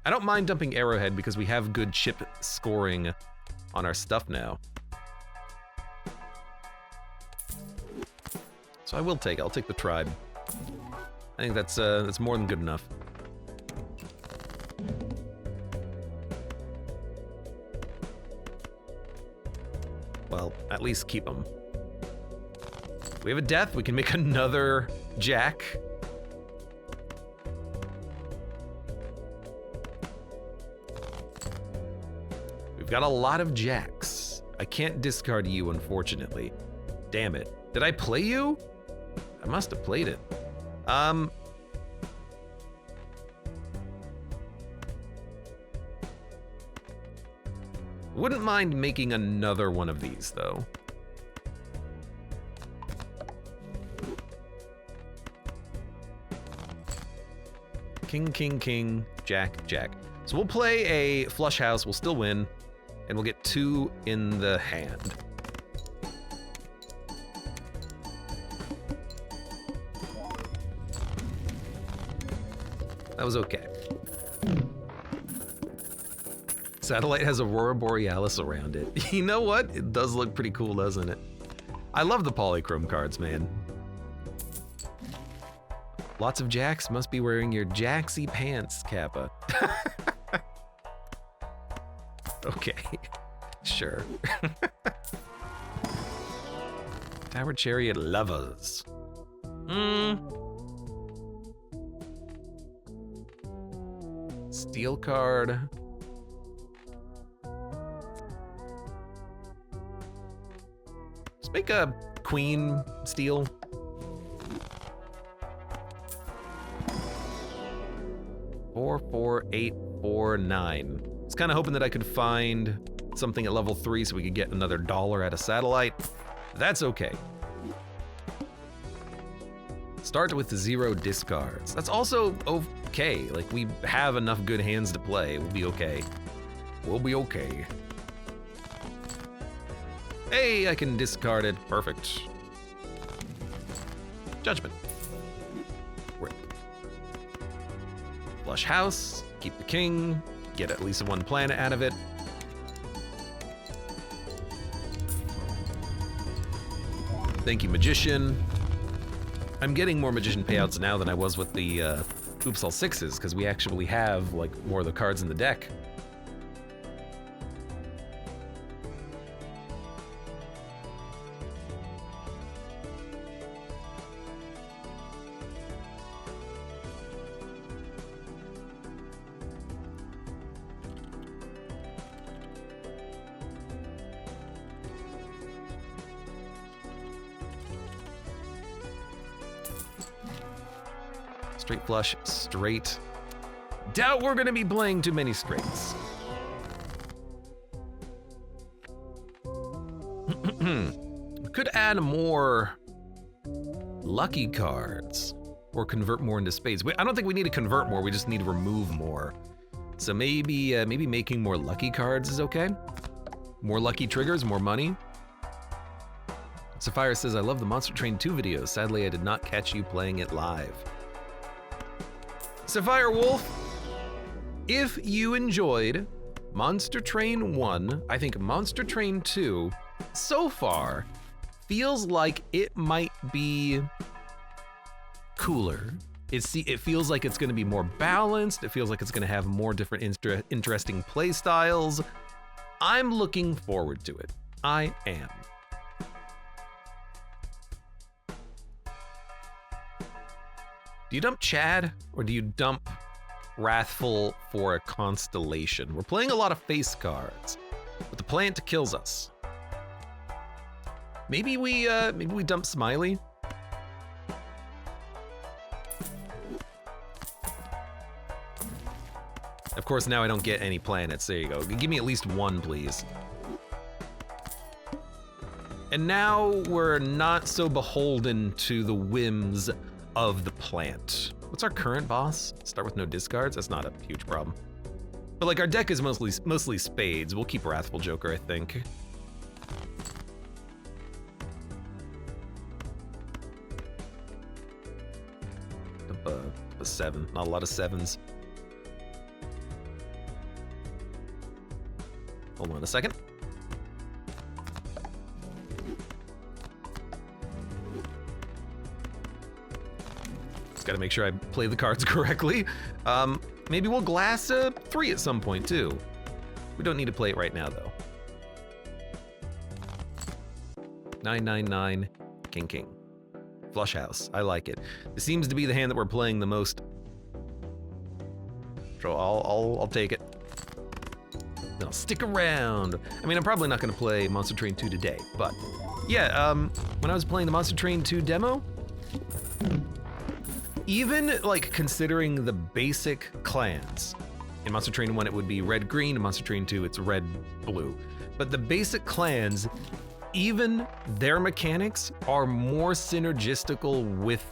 A: I don't mind dumping Arrowhead because we have good chip scoring on our stuff now. So I'll take the tribe. I think that's more than good enough. Well, at least keep them. We have a death, we can make another jack. We've got a lot of jacks. I can't discard you, unfortunately. Damn it. Did I play you? I must have played it. Wouldn't mind making another one of these, though. King, king, king, jack, jack. So we'll play a flush house, we'll still win, and we'll get 2 in the hand. That was okay. Satellite has Aurora Borealis around it. You know what? It does look pretty cool, doesn't it? I love the polychrome cards, man. Lots of jacks, must be wearing your jacksy pants, Kappa. Okay, sure. Tower Chariot lovers. Steel card. Let's make a queen steel. Four, 4, 8, 4, 9. I was kind of hoping that I could find something at level 3 so we could get another $1 at a satellite. That's okay. Start with 0 discards. That's also okay. Like, we have enough good hands to play. We'll be okay. We'll be okay. Hey, I can discard it. Perfect. Judgment. Rip. Flush house. Keep the king. Get at least 1 planet out of it. Thank you, Magician. I'm getting more Magician payouts now than I was with the Oops All Sixes, because we actually have like more of the cards in the deck. Straight flush, straight. Doubt we're gonna be playing too many straights. Could add more lucky cards or convert more into spades. I don't think we need to convert more, we just need to remove more. So maybe making more lucky cards is okay. More lucky triggers, more money. Sapphire says, I love the Monster Train 2 videos. Sadly, I did not catch you playing it live. Sapphire Wolf, if you enjoyed Monster Train 1, I think Monster Train 2, so far, feels like it might be cooler. It feels like it's gonna be more balanced. It feels like it's gonna have more different interesting play styles. I'm looking forward to it. I am. Do you dump Chad, or do you dump Wrathful for a Constellation? We're playing a lot of face cards, but the plant kills us. Maybe we dump Smiley? Of course, now I don't get any planets. There you go. Give me at least one, please. And now we're not so beholden to the whims of the plant. What's our current boss? Start with no discards? That's not a huge problem. But like our deck is mostly spades. We'll keep Wrathful Joker, I think. A 7, not a lot of 7s. Hold on a second. Just gotta make sure I play the cards correctly. Maybe we'll glass a 3 at some point too. We don't need to play it right now though. 999, king, king. Flush house, I like it. This seems to be the hand that we're playing the most. So I'll take it. Then I'll stick around. I mean, I'm probably not gonna play Monster Train 2 today, but yeah, when I was playing the Monster Train 2 demo, even like considering the basic clans, in Monster Train 1 it would be red, green, in Monster Train 2 it's red, blue. But the basic clans, even their mechanics are more synergistical with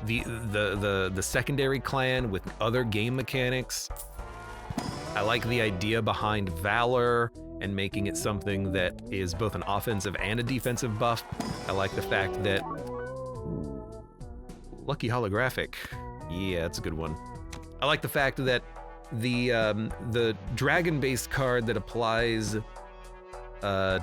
A: the secondary clan, with other game mechanics. I like the idea behind Valor and making it something that is both an offensive and a defensive buff. I like the fact that Lucky Holographic, yeah, that's a good one. I like the fact that the dragon-based card that applies a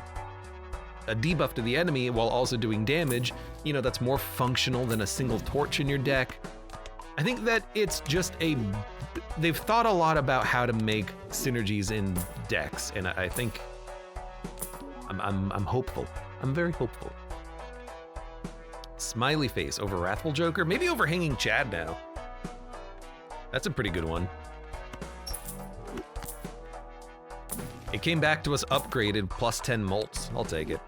A: debuff to the enemy while also doing damage, you know, that's more functional than a single torch in your deck. I think that it's just they've thought a lot about how to make synergies in decks, and I think I'm hopeful. I'm very hopeful. Smiley face over Wrathful Joker, maybe over Hanging Chad now. That's a pretty good one. It came back to us upgraded, plus 10 molts. I'll take it.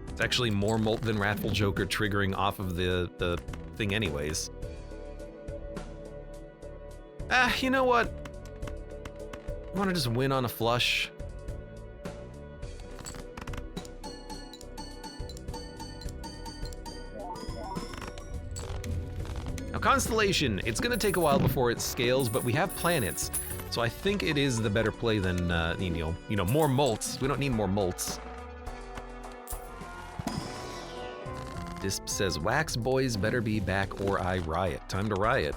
A: It's actually more molt than Wrathful Joker triggering off of the thing anyways. You know what? I want to just win on a flush. Now Constellation, it's gonna take a while before it scales, but we have planets. So I think it is the better play than, you know, more molts. We don't need more molts. Disp says, Wax boys better be back or I riot. Time to riot.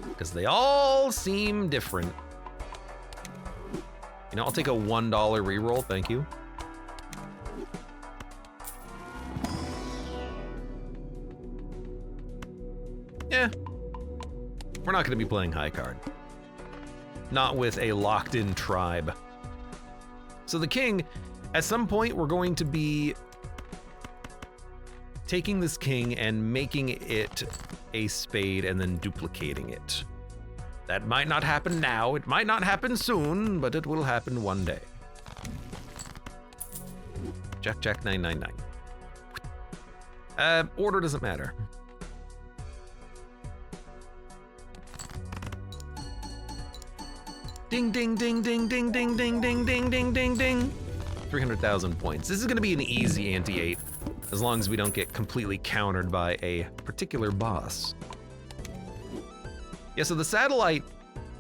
A: Because they all seem different. You know, I'll take a $1 reroll, thank you. Yeah, we're not gonna be playing high card. Not with a locked in tribe. So the king, at some point we're going to be taking this king and making it a spade and then duplicating it. That might not happen now, it might not happen soon, but it will happen one day. Jack, Jack, 999. Order doesn't matter. Ding, ding, ding, ding, ding, ding, ding, ding, ding, ding, ding, ding. 300,000 points. This is gonna be an easy anti-8, as long as we don't get completely countered by a particular boss. Yeah, so the satellite,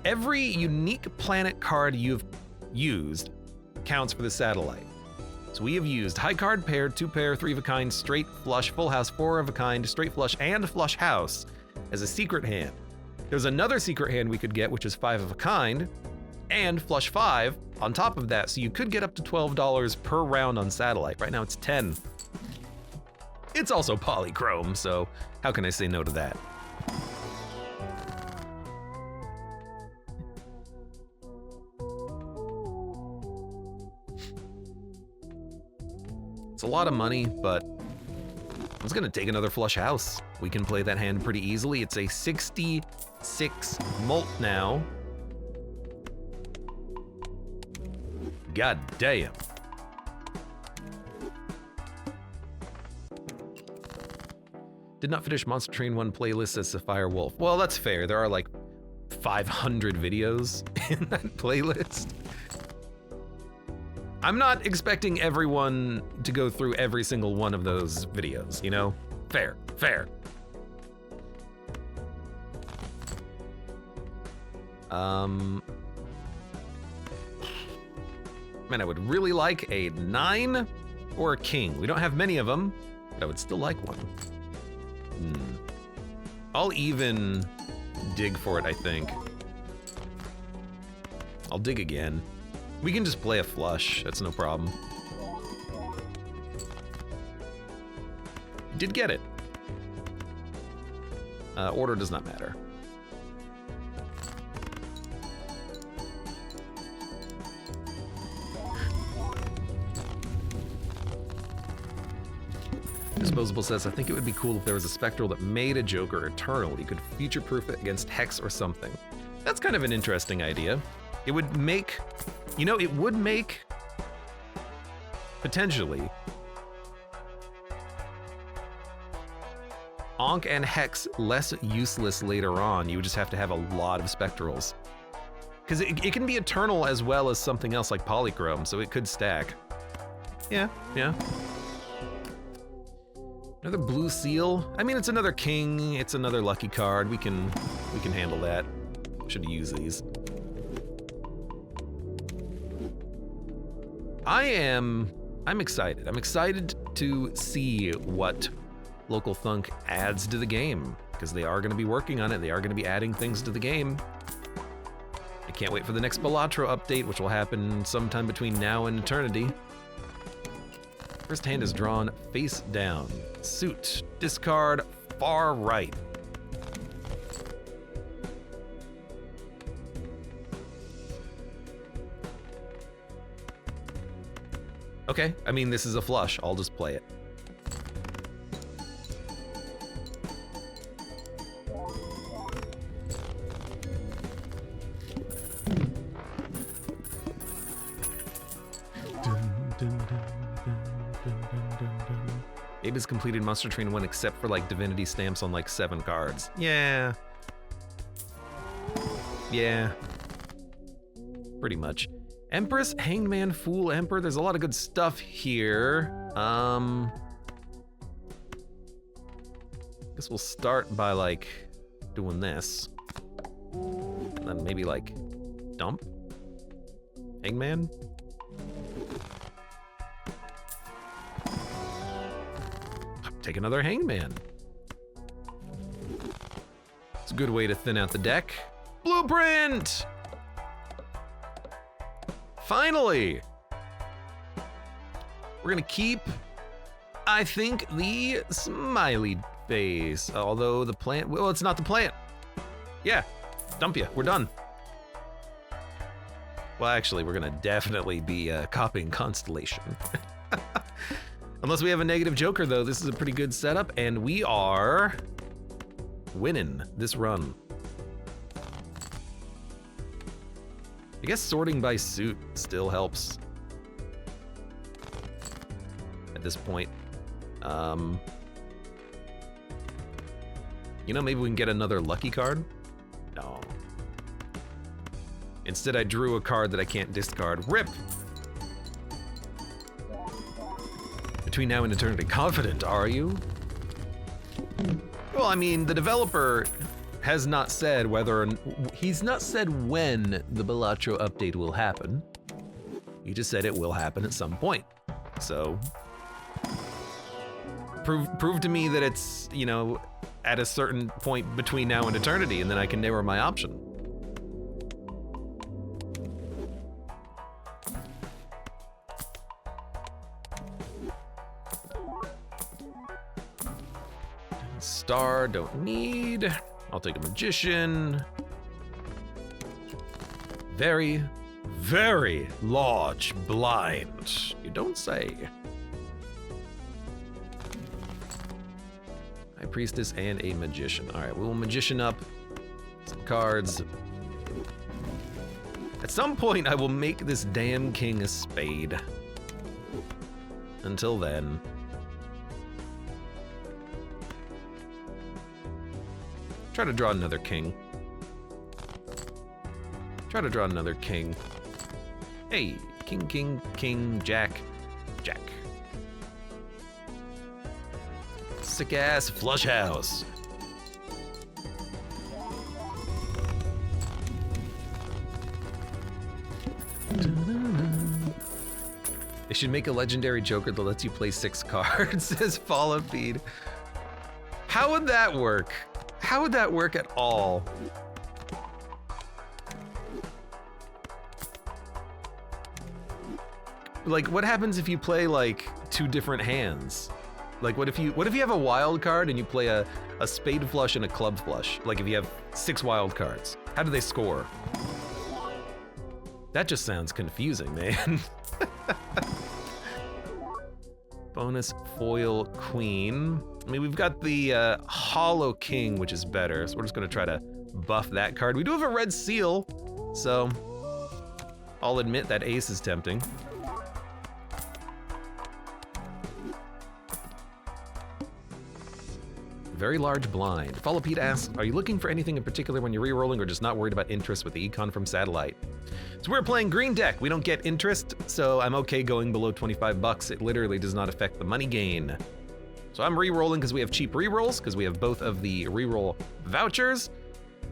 A: every unique planet card you've used counts for the satellite. So we have used high card, paired, 2 pair, 3 of a kind, straight flush, full house, 4 of a kind, straight flush, and flush house as a secret hand. There's another secret hand we could get, which is 5 of a kind, and flush 5 on top of that, so you could get up to $12 per round on satellite. Right now it's 10. It's also polychrome, so how can I say no to that? It's a lot of money, but I was gonna take another flush house. We can play that hand pretty easily. It's a 66 molt now. God damn. Did not finish Monster Train 1 playlist as Sapphire Wolf. Well, that's fair. There are like 500 videos in that playlist. I'm not expecting everyone to go through every single one of those videos, you know? Fair, fair. Man, I would really like a 9 or a king. We don't have many of them, but I would still like one. I'll even dig for it, I think. I'll dig again. We can just play a flush, that's no problem. Did get it. Order does not matter. Disposable says, I think it would be cool if there was a Spectral that made a Joker eternal. You could future-proof it against Hex or something. That's kind of an interesting idea. It would make, you know, it would make, potentially, Ankh and Hex less useless later on. You would just have to have a lot of Spectrals. Because it can be eternal as well as something else like Polychrome, so it could stack. Yeah. Another blue seal. I mean, it's another king. It's another lucky card. We can handle that. Should use these. I'm excited. I'm excited to see what Local Thunk adds to the game, because they are going to be working on it. They are going to be adding things to the game. I can't wait for the next Balatro update, which will happen sometime between now and eternity. First hand is drawn face down. Suit, discard, far right. Okay, I mean, this is a flush. I'll just play it. Abe has completed Monster Train 1 except for like divinity stamps on like 7 cards. Yeah. Pretty much. Empress, Hanged Man, Fool, Emperor. There's a lot of good stuff here. Guess we'll start by like doing this. And then maybe like dump? Hanged Man? Take another Hanged Man. It's a good way to thin out the deck. Blueprint! Finally! We're gonna keep, I think, the smiley face. Although the plant, well, it's not the plant. Yeah, dump ya, we're done. Well, actually, we're gonna definitely be copying Constellation. Unless we have a negative Joker, though, this is a pretty good setup, and we are winning this run. I guess sorting by suit still helps at this point. You know, maybe we can get another lucky card? No. Instead, I drew a card that I can't discard. RIP! Between now and eternity. Confident, are you? Well, I mean, the developer has not said whether, he's not said when the Balatro update will happen. He just said it will happen at some point. So, prove to me that it's, you know, at a certain point between now and eternity, and then I can narrow my option. Star, don't need. I'll take a Magician. Very, very large blind. You don't say. High Priestess and a Magician. All right, we'll Magician up some cards. At some point, I will make this damn king a spade. Until then. Try to draw another king. Try to draw another king. Hey, king, king, king, jack, jack. Sick ass flush house. They should make a legendary Joker that lets you play 6 cards, says Fallout Feed. How would that work? How would that work at all? Like, what happens if you play like 2 different hands? Like, what if you have a wild card and you play a spade flush and a club flush? Like, if you have 6 wild cards, how do they score? That just sounds confusing, man. Bonus foil queen. I mean, we've got the hollow king, which is better, so we're just gonna try to buff that card. We do have a red seal, so I'll admit that ace is tempting. Very large blind. Follow Pete asks, are you looking for anything in particular when you're re-rolling or just not worried about interest with the econ from satellite? So we're playing green deck. We don't get interest, so I'm okay going below 25 bucks. It literally does not affect the money gain. So I'm re-rolling because we have cheap re-rolls, because we have both of the re-roll vouchers.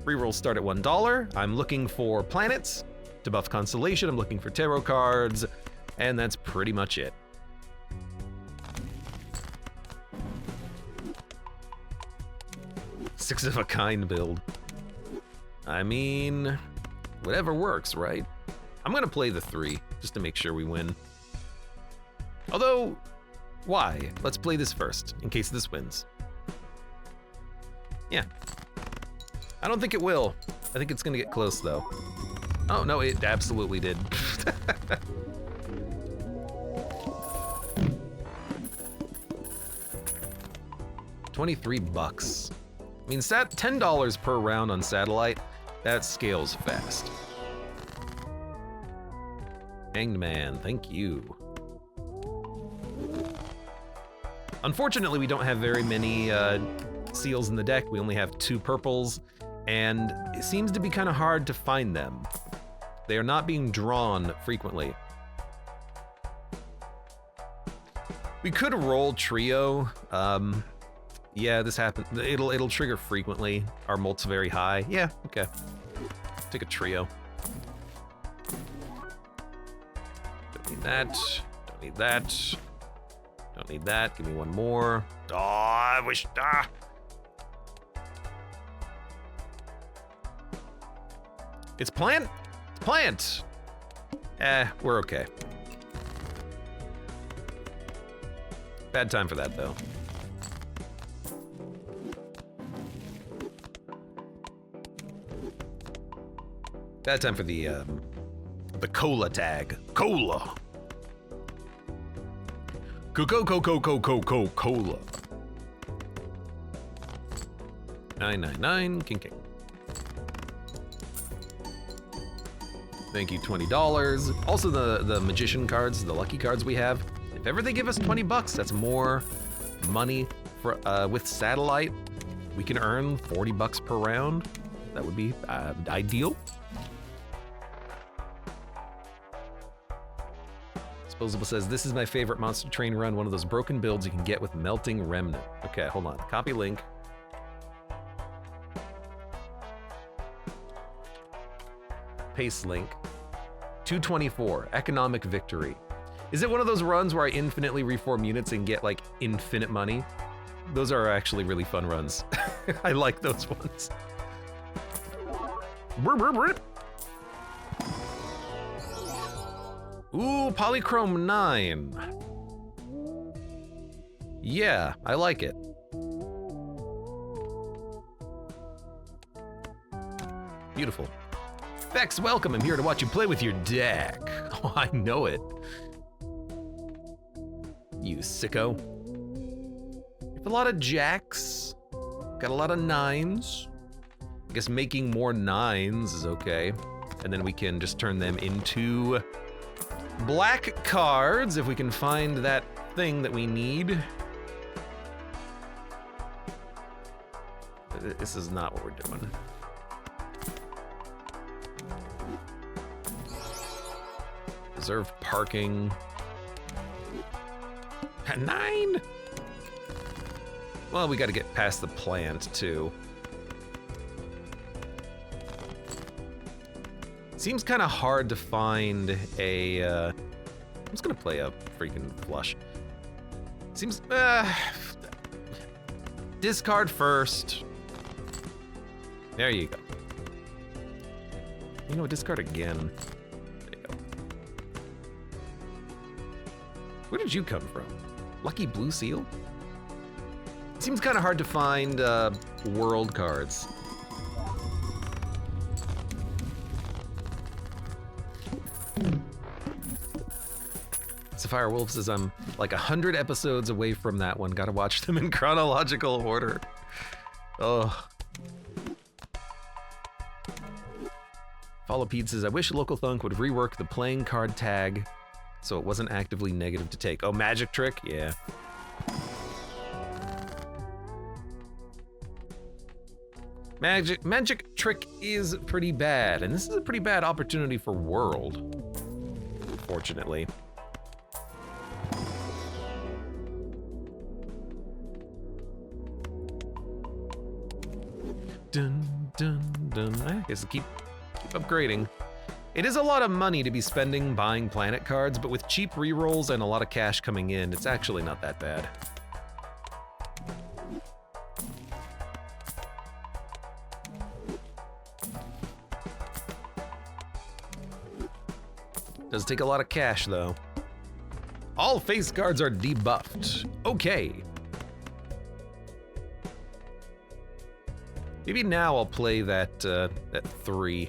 A: Re-rolls start at $1. I'm looking for planets to buff constellation. I'm looking for tarot cards, and that's pretty much it. Six of a kind build. I mean, whatever works, right? I'm gonna play the 3 just to make sure we win. Although, why? Let's play this first in case this wins. Yeah. I don't think it will. I think it's gonna get close though. Oh no, it absolutely did. $23. I mean, $10 per round on satellite, that scales fast. Hanged Man, thank you. Unfortunately, we don't have very many seals in the deck. We only have 2 purples, and it seems to be kind of hard to find them. They are not being drawn frequently. We could roll trio. Yeah, this happened. It'll trigger frequently. Our mult's very high. Yeah, okay. Take a trio. Don't need that. Don't need that. Don't need that. Give me one more. Oh, I wish. Ah. It's plant. It's plant. We're okay. Bad time for that though. Bad time for the cola tag. Cola. Cola. 999 king. Thank you, $20. Also the magician cards, the lucky cards we have. If ever they give us 20 bucks, that's more money for with satellite. We can earn 40 bucks per round. That would be ideal. Disposable says, this is my favorite Monster Train run, one of those broken builds you can get with Melting Remnant. Okay, hold on. Copy link. Paste link. 224, Economic Victory. Is it one of those runs where I infinitely reform units and get like infinite money? Those are actually really fun runs. I like those ones. Ooh, Polychrome 9. Yeah, I like it. Beautiful. Vex, welcome. I'm here to watch you play with your deck. Oh, I know it. You sicko. You have a lot of jacks. Got a lot of 9s. I guess making more 9s is okay. And then we can just turn them into black cards if we can find that thing that we need. This is not what we're doing. Reserve parking. At 9? Well, we gotta get past the plant, too. Seems kind of hard to find a, I'm just gonna play a freaking flush. Seems, discard first. There you go. You know, discard again. There you go. Where did you come from? Lucky Blue Seal? Seems kind of hard to find world cards. Sapphire Wolf says I'm like 100 episodes away from that one. Gotta watch them in chronological order. Oh. Follow Pete says, I wish Local Thunk would rework the playing card tag so it wasn't actively negative to take. Oh, magic trick? Yeah. Magic trick is pretty bad, and this is a pretty bad opportunity for world, fortunately. Dun, dun, dun. I guess keep upgrading. It is a lot of money to be spending buying planet cards, but with cheap rerolls and a lot of cash coming in, it's actually not that bad. Does take a lot of cash, though. All face cards are debuffed. Okay. Maybe now I'll play that 3.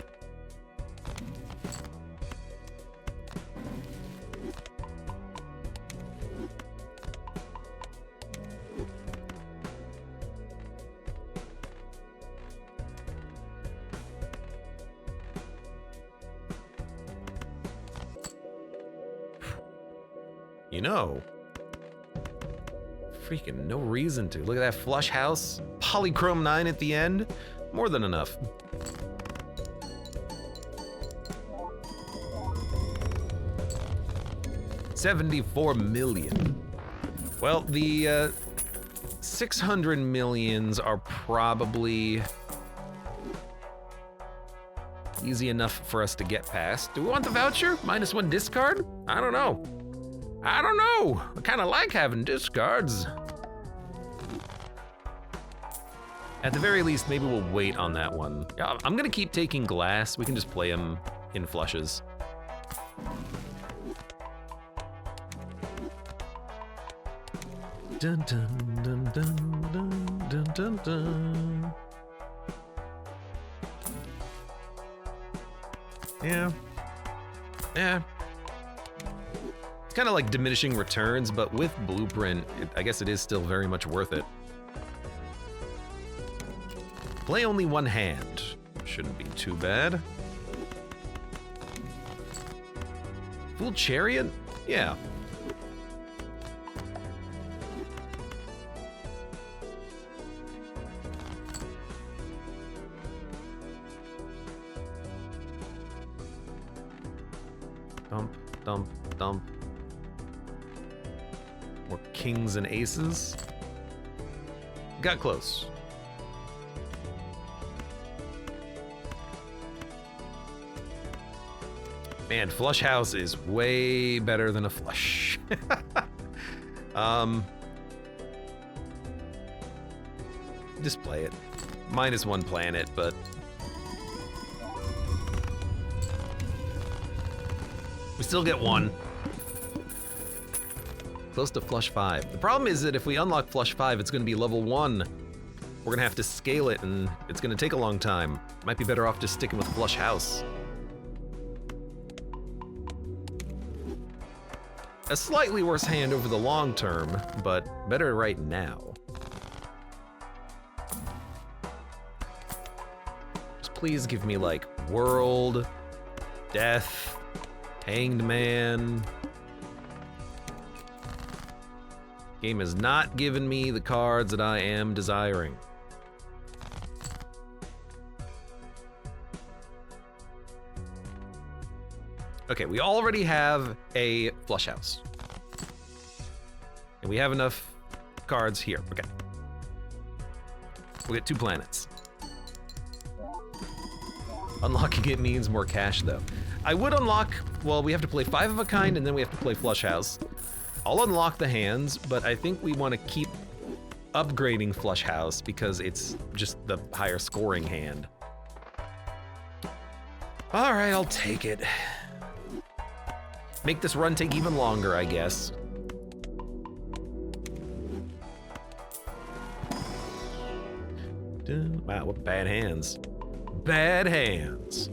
A: You know, freaking no reason to. Look at that flush house, polychrome 9 at the end, more than enough. $74 million. Well, the 600 millions are probably easy enough for us to get past. Do we want the voucher? -1 discard? I don't know. I don't know. I kind of like having discards. At the very least, maybe we'll wait on that one. Yeah, I'm gonna keep taking glass. We can just play them in flushes. Dun dun dun dun dun dun dun dun. Yeah. Yeah. It's kind of like diminishing returns, but with Blueprint, I guess it is still very much worth it. Play only one hand. Shouldn't be too bad. Full Chariot? Yeah. Dump, dump, dump. More kings and aces. Got close. Man, flush house is way better than a flush. Just play it. -1 planet, but we still get 1. Close to flush 5. The problem is that if we unlock flush 5, it's gonna be level 1. We're gonna have to scale it, and it's gonna take a long time. Might be better off just sticking with flush house. A slightly worse hand over the long term, but better right now. Just please give me like World, Death, Hanged Man. Game has not given me the cards that I am desiring. Okay, we already have a flush house. And we have enough cards here. Okay. We'll get 2 planets. Unlocking it means more cash, though. I would unlock, well, we have to play 5 of a kind, and then we have to play flush house. I'll unlock the hands, but I think we want to keep upgrading flush house because it's just the higher scoring hand. All right, I'll take it. Make this run take even longer, I guess. Wow, what bad hands. Bad hands.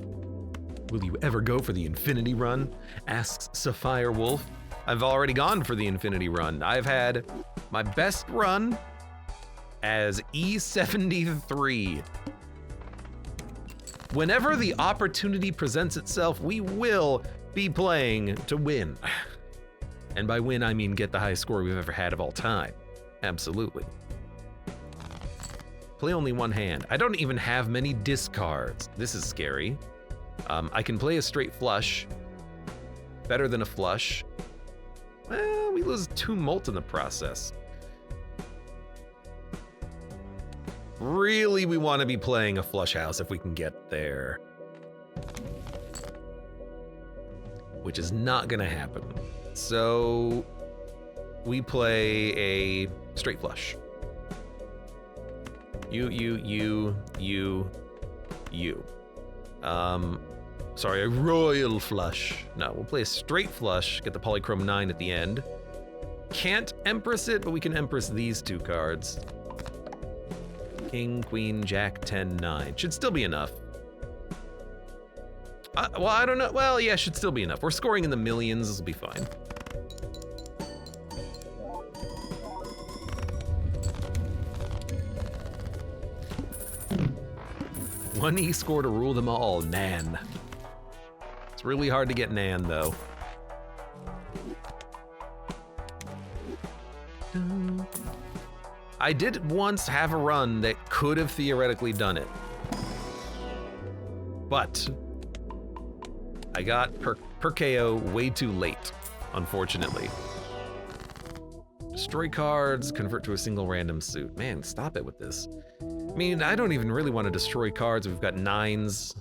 A: Will you ever go for the infinity run? Asks Sapphire Wolf. I've already gone for the infinity run. I've had my best run as E73. Whenever the opportunity presents itself, we will be playing to win. And by win, I mean get the highest score we've ever had of all time. Absolutely. Play only 1 hand. I don't even have many discards. This is scary. I can play a straight flush. Better than a flush. Well, we lose 2 molt in the process. Really, we want to be playing a flush house if we can get there. Which is not gonna happen. So we play a straight flush. You. Sorry, a royal flush. No, we'll play a straight flush, get the polychrome 9 at the end. Can't Empress it, but we can Empress these 2 cards. King, Queen, Jack, 10, 9. Should still be enough. Well, I don't know. Well, yeah, should still be enough. We're scoring in the millions. This will be fine. One E score to rule them all. Nan. It's really hard to get Nan, though. I did once have a run that could have theoretically done it. But I got per KO way too late, unfortunately. Destroy cards, convert to a single random suit. Man, stop it with this. I mean, I don't even really want to destroy cards. We've got 9s,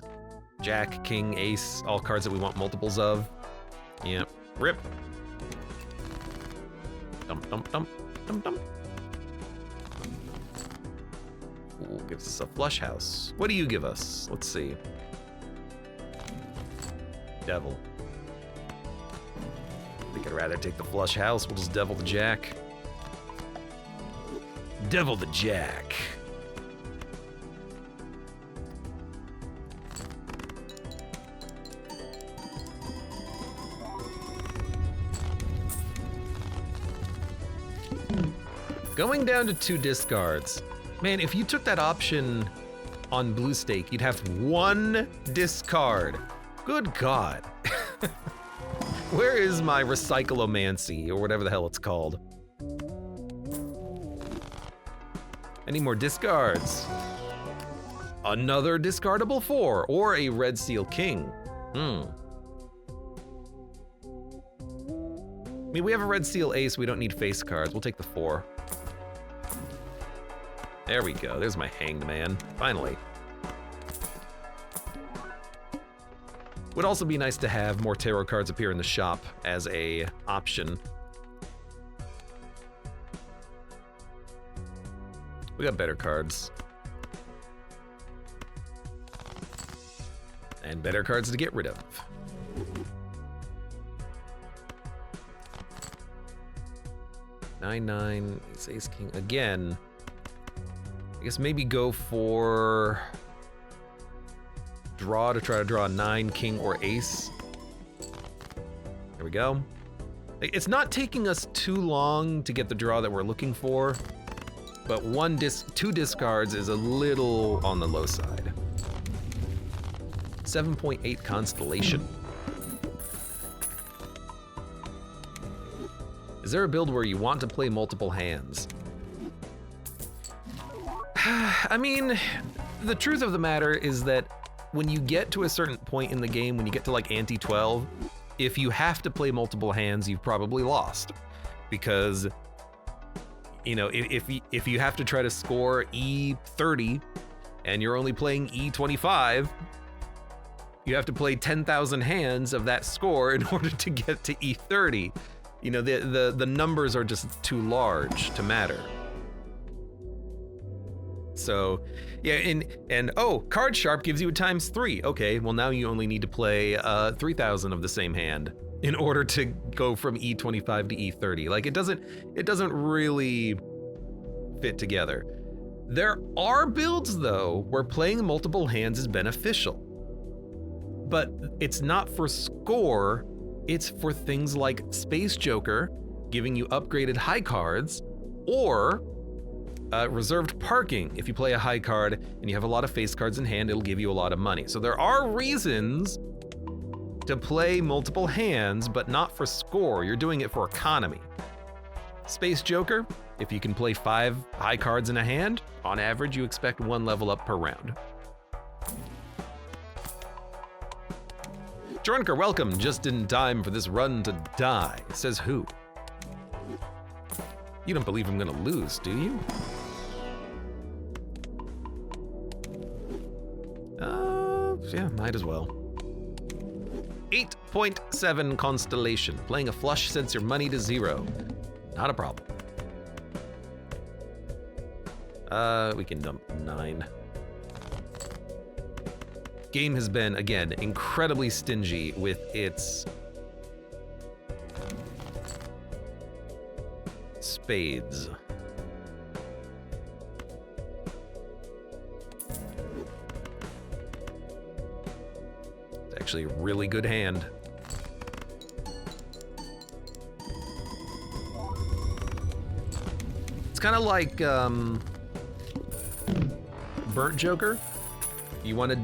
A: Jack, King, Ace, all cards that we want multiples of. Yep, rip. Dump, dump, dump, dump, dump. Ooh, gives us a flush house. What do you give us? Let's see. Devil. I think I'd rather take the flush house. We'll just devil the jack. Devil the jack. Going down to 2 discards. Man, if you took that option on blue stake, you'd have 1 discard. Good God. Where is my recyclomancy, or whatever the hell it's called? I need more discards. Another discardable 4, or a red seal king. I mean, we have a red seal ace, we don't need face cards. We'll take the 4. There we go, there's my hanged man, finally. Would also be nice to have more tarot cards appear in the shop as a option. We got better cards. And better cards to get rid of. Nine, ace, king, again. I guess maybe go for draw to try to draw a 9, king, or ace. There we go. It's not taking us too long to get the draw that we're looking for, but 2 discards is a little on the low side. 7.8 constellation. Is there a build where you want to play multiple hands? I mean, the truth of the matter is that when you get to a certain point in the game, when you get to like ante 12, if you have to play multiple hands, you've probably lost. Because, you know, if you have to try to score E30 and you're only playing E25, you have to play 10,000 hands of that score in order to get to E30. You know, the numbers are just too large to matter. So, yeah, and oh, Card Sharp gives you a ×3. Okay, well now you only need to play 3,000 of the same hand in order to go from E25 to E30. Like, it doesn't really fit together. There are builds though where playing multiple hands is beneficial, but it's not for score. It's for things like Space Joker, giving you upgraded high cards, or reserved parking. If you play a high card and you have a lot of face cards in hand, it'll give you a lot of money. So there are reasons to play multiple hands, but not for score. You're doing it for economy. Space Joker, if you can play 5 high cards in a hand, on average you expect 1 level up per round. Jornker, welcome, just in time for this run to die. Says who? You don't believe I'm gonna lose, do you? Yeah, might as well. 8.7 Constellation. Playing a flush sends your money to 0. Not a problem. We can dump 9. Game has been, again, incredibly stingy with its spades. It's actually a really good hand. It's kind of like Burnt Joker. You want to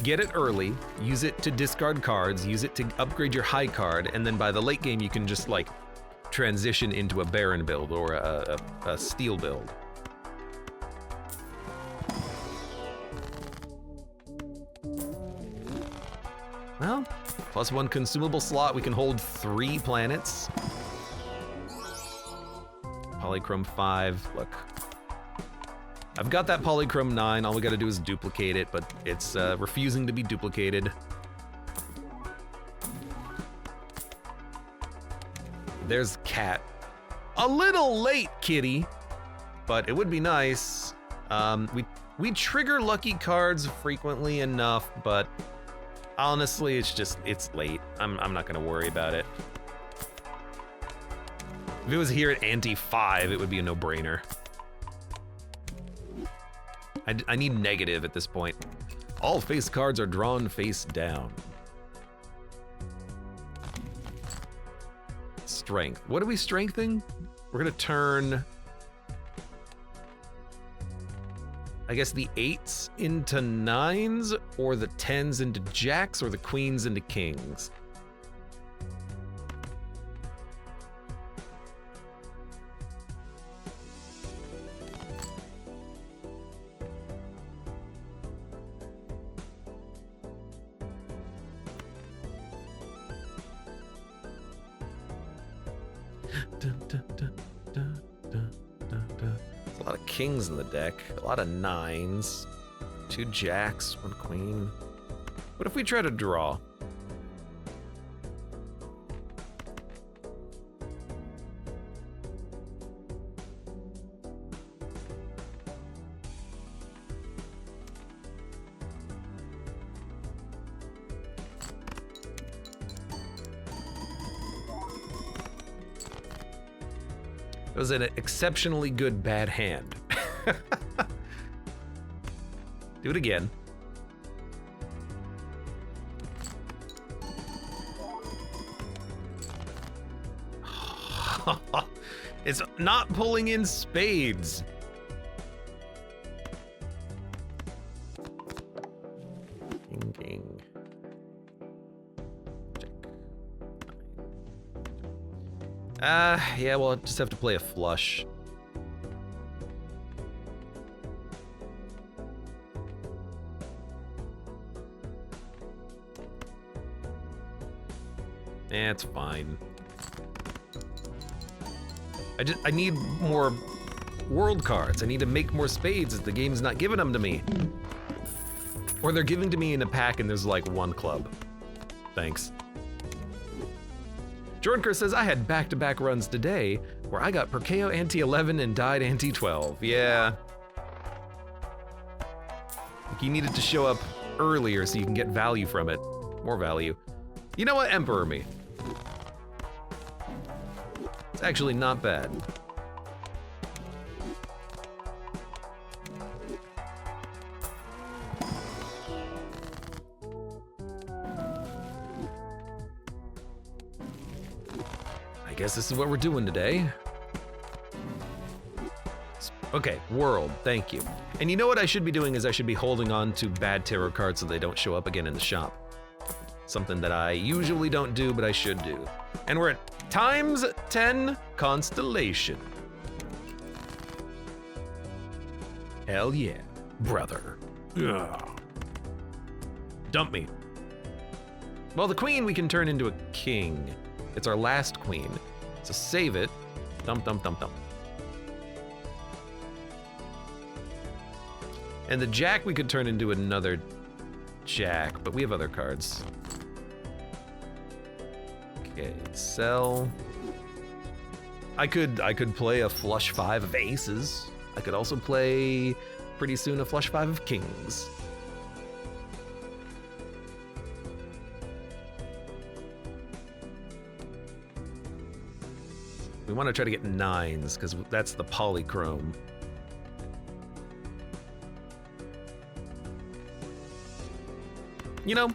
A: get it early, use it to discard cards, use it to upgrade your high card, and then by the late game you can just like transition into a Baron build or a Steel build. Well, +1 consumable slot, we can hold 3 planets. Polychrome 5, look. I've got that Polychrome 9, all we gotta do is duplicate it, but it's refusing to be duplicated. There's Cat. A little late, kitty, but it would be nice. We trigger lucky cards frequently enough, but honestly, it's late. I'm not gonna worry about it. If it was here at ante 5, it would be a no-brainer. I need negative at this point. All face cards are drawn face down. Strength. What are we strengthening? We're gonna turn, I guess, the 8s into 9s, or the 10s into jacks, or the queens into kings. A lot of kings in the deck, a lot of 9s, 2 jacks, 1 queen. What if we try to draw? It was an exceptionally good bad hand. Do it again. It's not pulling in spades. King, king. Yeah, well, I'll just have to play a flush. It's fine. I need more world cards. I need to make more spades. The game's not giving them to me. Or they're giving to me in a pack and there's like one club. Thanks. Jordan Kerr says, I had back-to-back runs today where I got Perkeo ante 11 and died ante 12. Yeah. Like you needed to show up earlier so you can get value from it. More value. You know what? Emperor me. It's actually not bad. I guess this is what we're doing today. Okay, world, thank you. And you know what I should be doing is I should be holding on to bad tarot cards so they don't show up again in the shop. Something that I usually don't do, but I should do. And we're at times 10 constellation. Hell yeah, brother. Ugh. Dump me. Well, the queen we can turn into a king. It's our last queen. So save it. Dump, dump, dump, dump. And the jack we could turn into another jack, but we have other cards. Okay, sell. I could play a flush 5 of aces. I could also play, pretty soon, a flush 5 of kings. We want to try to get 9s, because that's the polychrome. You know,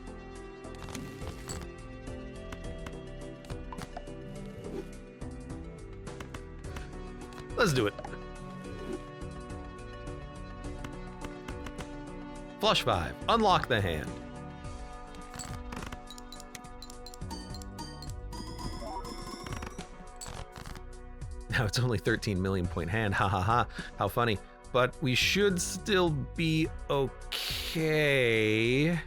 A: let's do it. Flush 5, unlock the hand. Now it's only 13 million point hand, ha ha ha, how funny. But we should still be okay.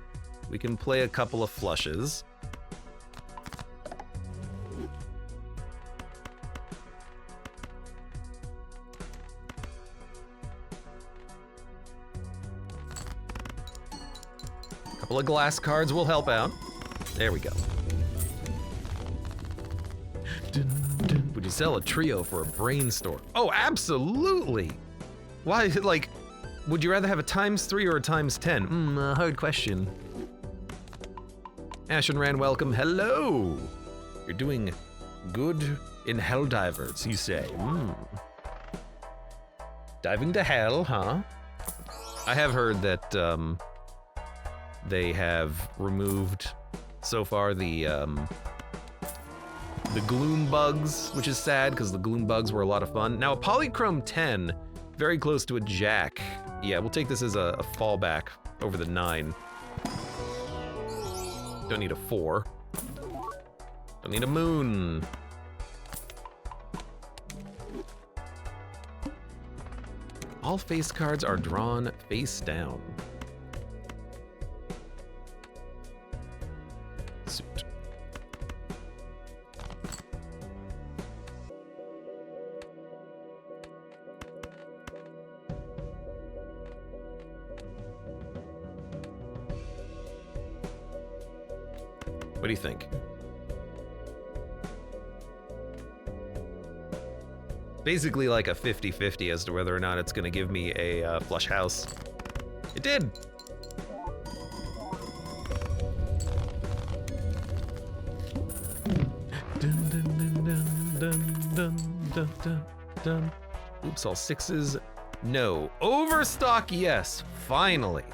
A: We can play a couple of flushes. A couple of glass cards will help out. There we go. Would you sell a trio for a brainstorm? Oh, absolutely! Why, like, would you rather have a ×3 or a ×10? Hard question. Ashen Rand, welcome. Hello! You're doing good in Helldivers, you say. Diving to hell, huh? I have heard that they have removed so far the gloom bugs, which is sad because the gloom bugs were a lot of fun. Now a polychrome 10, very close to a jack. Yeah, we'll take this as a fallback over the 9. Don't need a 4. Don't need a moon. All face cards are drawn face down. Suit. What do you think? Basically like a 50-50 as to whether or not it's gonna give me a flush house. It did! Dun, dun, dun, dun, dun, dun, dun, dun. Oops, all 6s. No. Overstock, yes. Finally.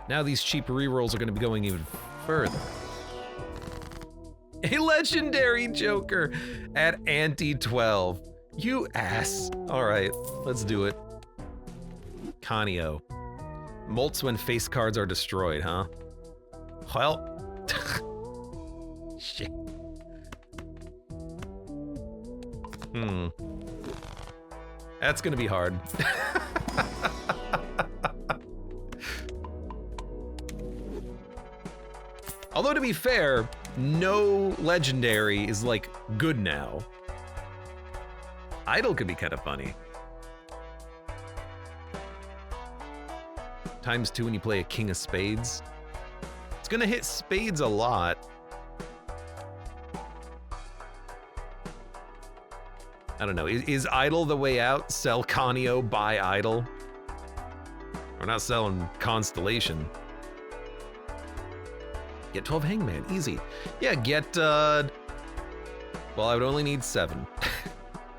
A: Now these cheap rerolls are gonna be going even further. A legendary Joker at ante 12. You ass. All right, let's do it. Conio. Molts when face cards are destroyed, huh? Well. Shit. That's gonna be hard. Although to be fair, no legendary is like good now. Idle could be kind of funny. ×2 when you play a king of spades. It's gonna hit spades a lot. I don't know, is idle the way out? Sell Conio, buy idle? We're not selling Constellation. Get 12 Hangman, easy. Yeah, get, well, I would only need 7.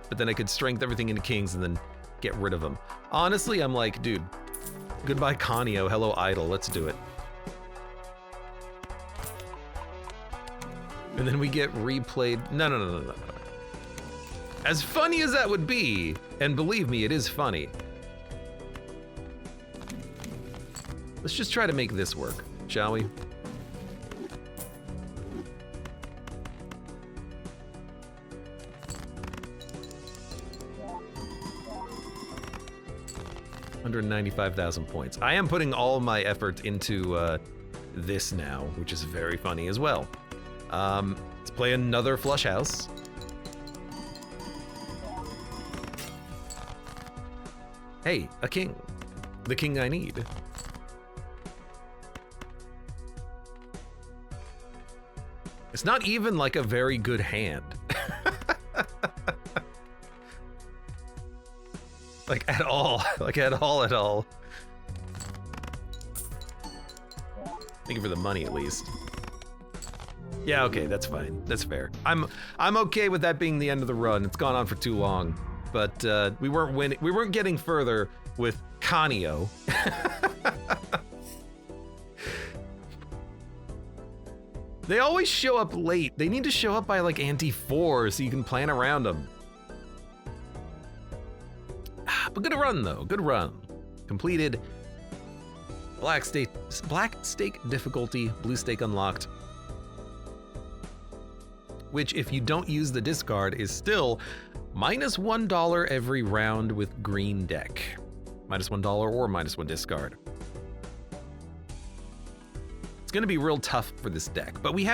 A: But then I could strength everything into kings and then get rid of them. Honestly, I'm like, dude, goodbye Conio, hello idle, let's do it. And then we get replayed, no. As funny as that would be, and believe me, it is funny. Let's just try to make this work, shall we? $195,000 points. I am putting all my effort into this now, which is very funny as well. Let's play another flush house. Hey, a king. The king I need. It's not even like a very good hand. Like at all, like at all. Thank you for the money at least. Yeah, okay, that's fine, that's fair. I'm okay with that being the end of the run. It's gone on for too long, but we weren't getting further with Conio. They always show up late. They need to show up by like ante 4 so you can plan around them. But good run though, good run. Completed. Black stake difficulty, blue stake unlocked. Which if you don't use the discard is still -$1 every round with green deck. -$1 or -1 discard. It's gonna be real tough for this deck, but we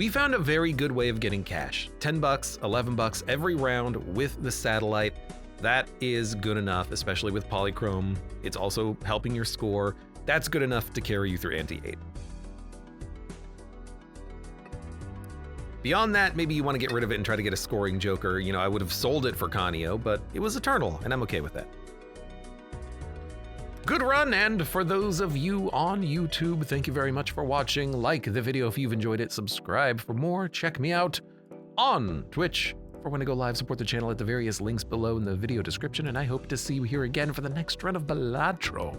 A: found a very good way of getting cash. $10, $11 every round with the satellite. That is good enough, especially with Polychrome. It's also helping your score. That's good enough to carry you through ante 8. Beyond that, maybe you want to get rid of it and try to get a scoring joker. You know, I would have sold it for Conio, but it was Eternal, and I'm okay with that. Good run, and for those of you on YouTube, thank you very much for watching. Like the video if you've enjoyed it, subscribe for more, check me out on Twitch for when I go live, support the channel at the various links below in the video description, and I hope to see you here again for the next run of Balatro.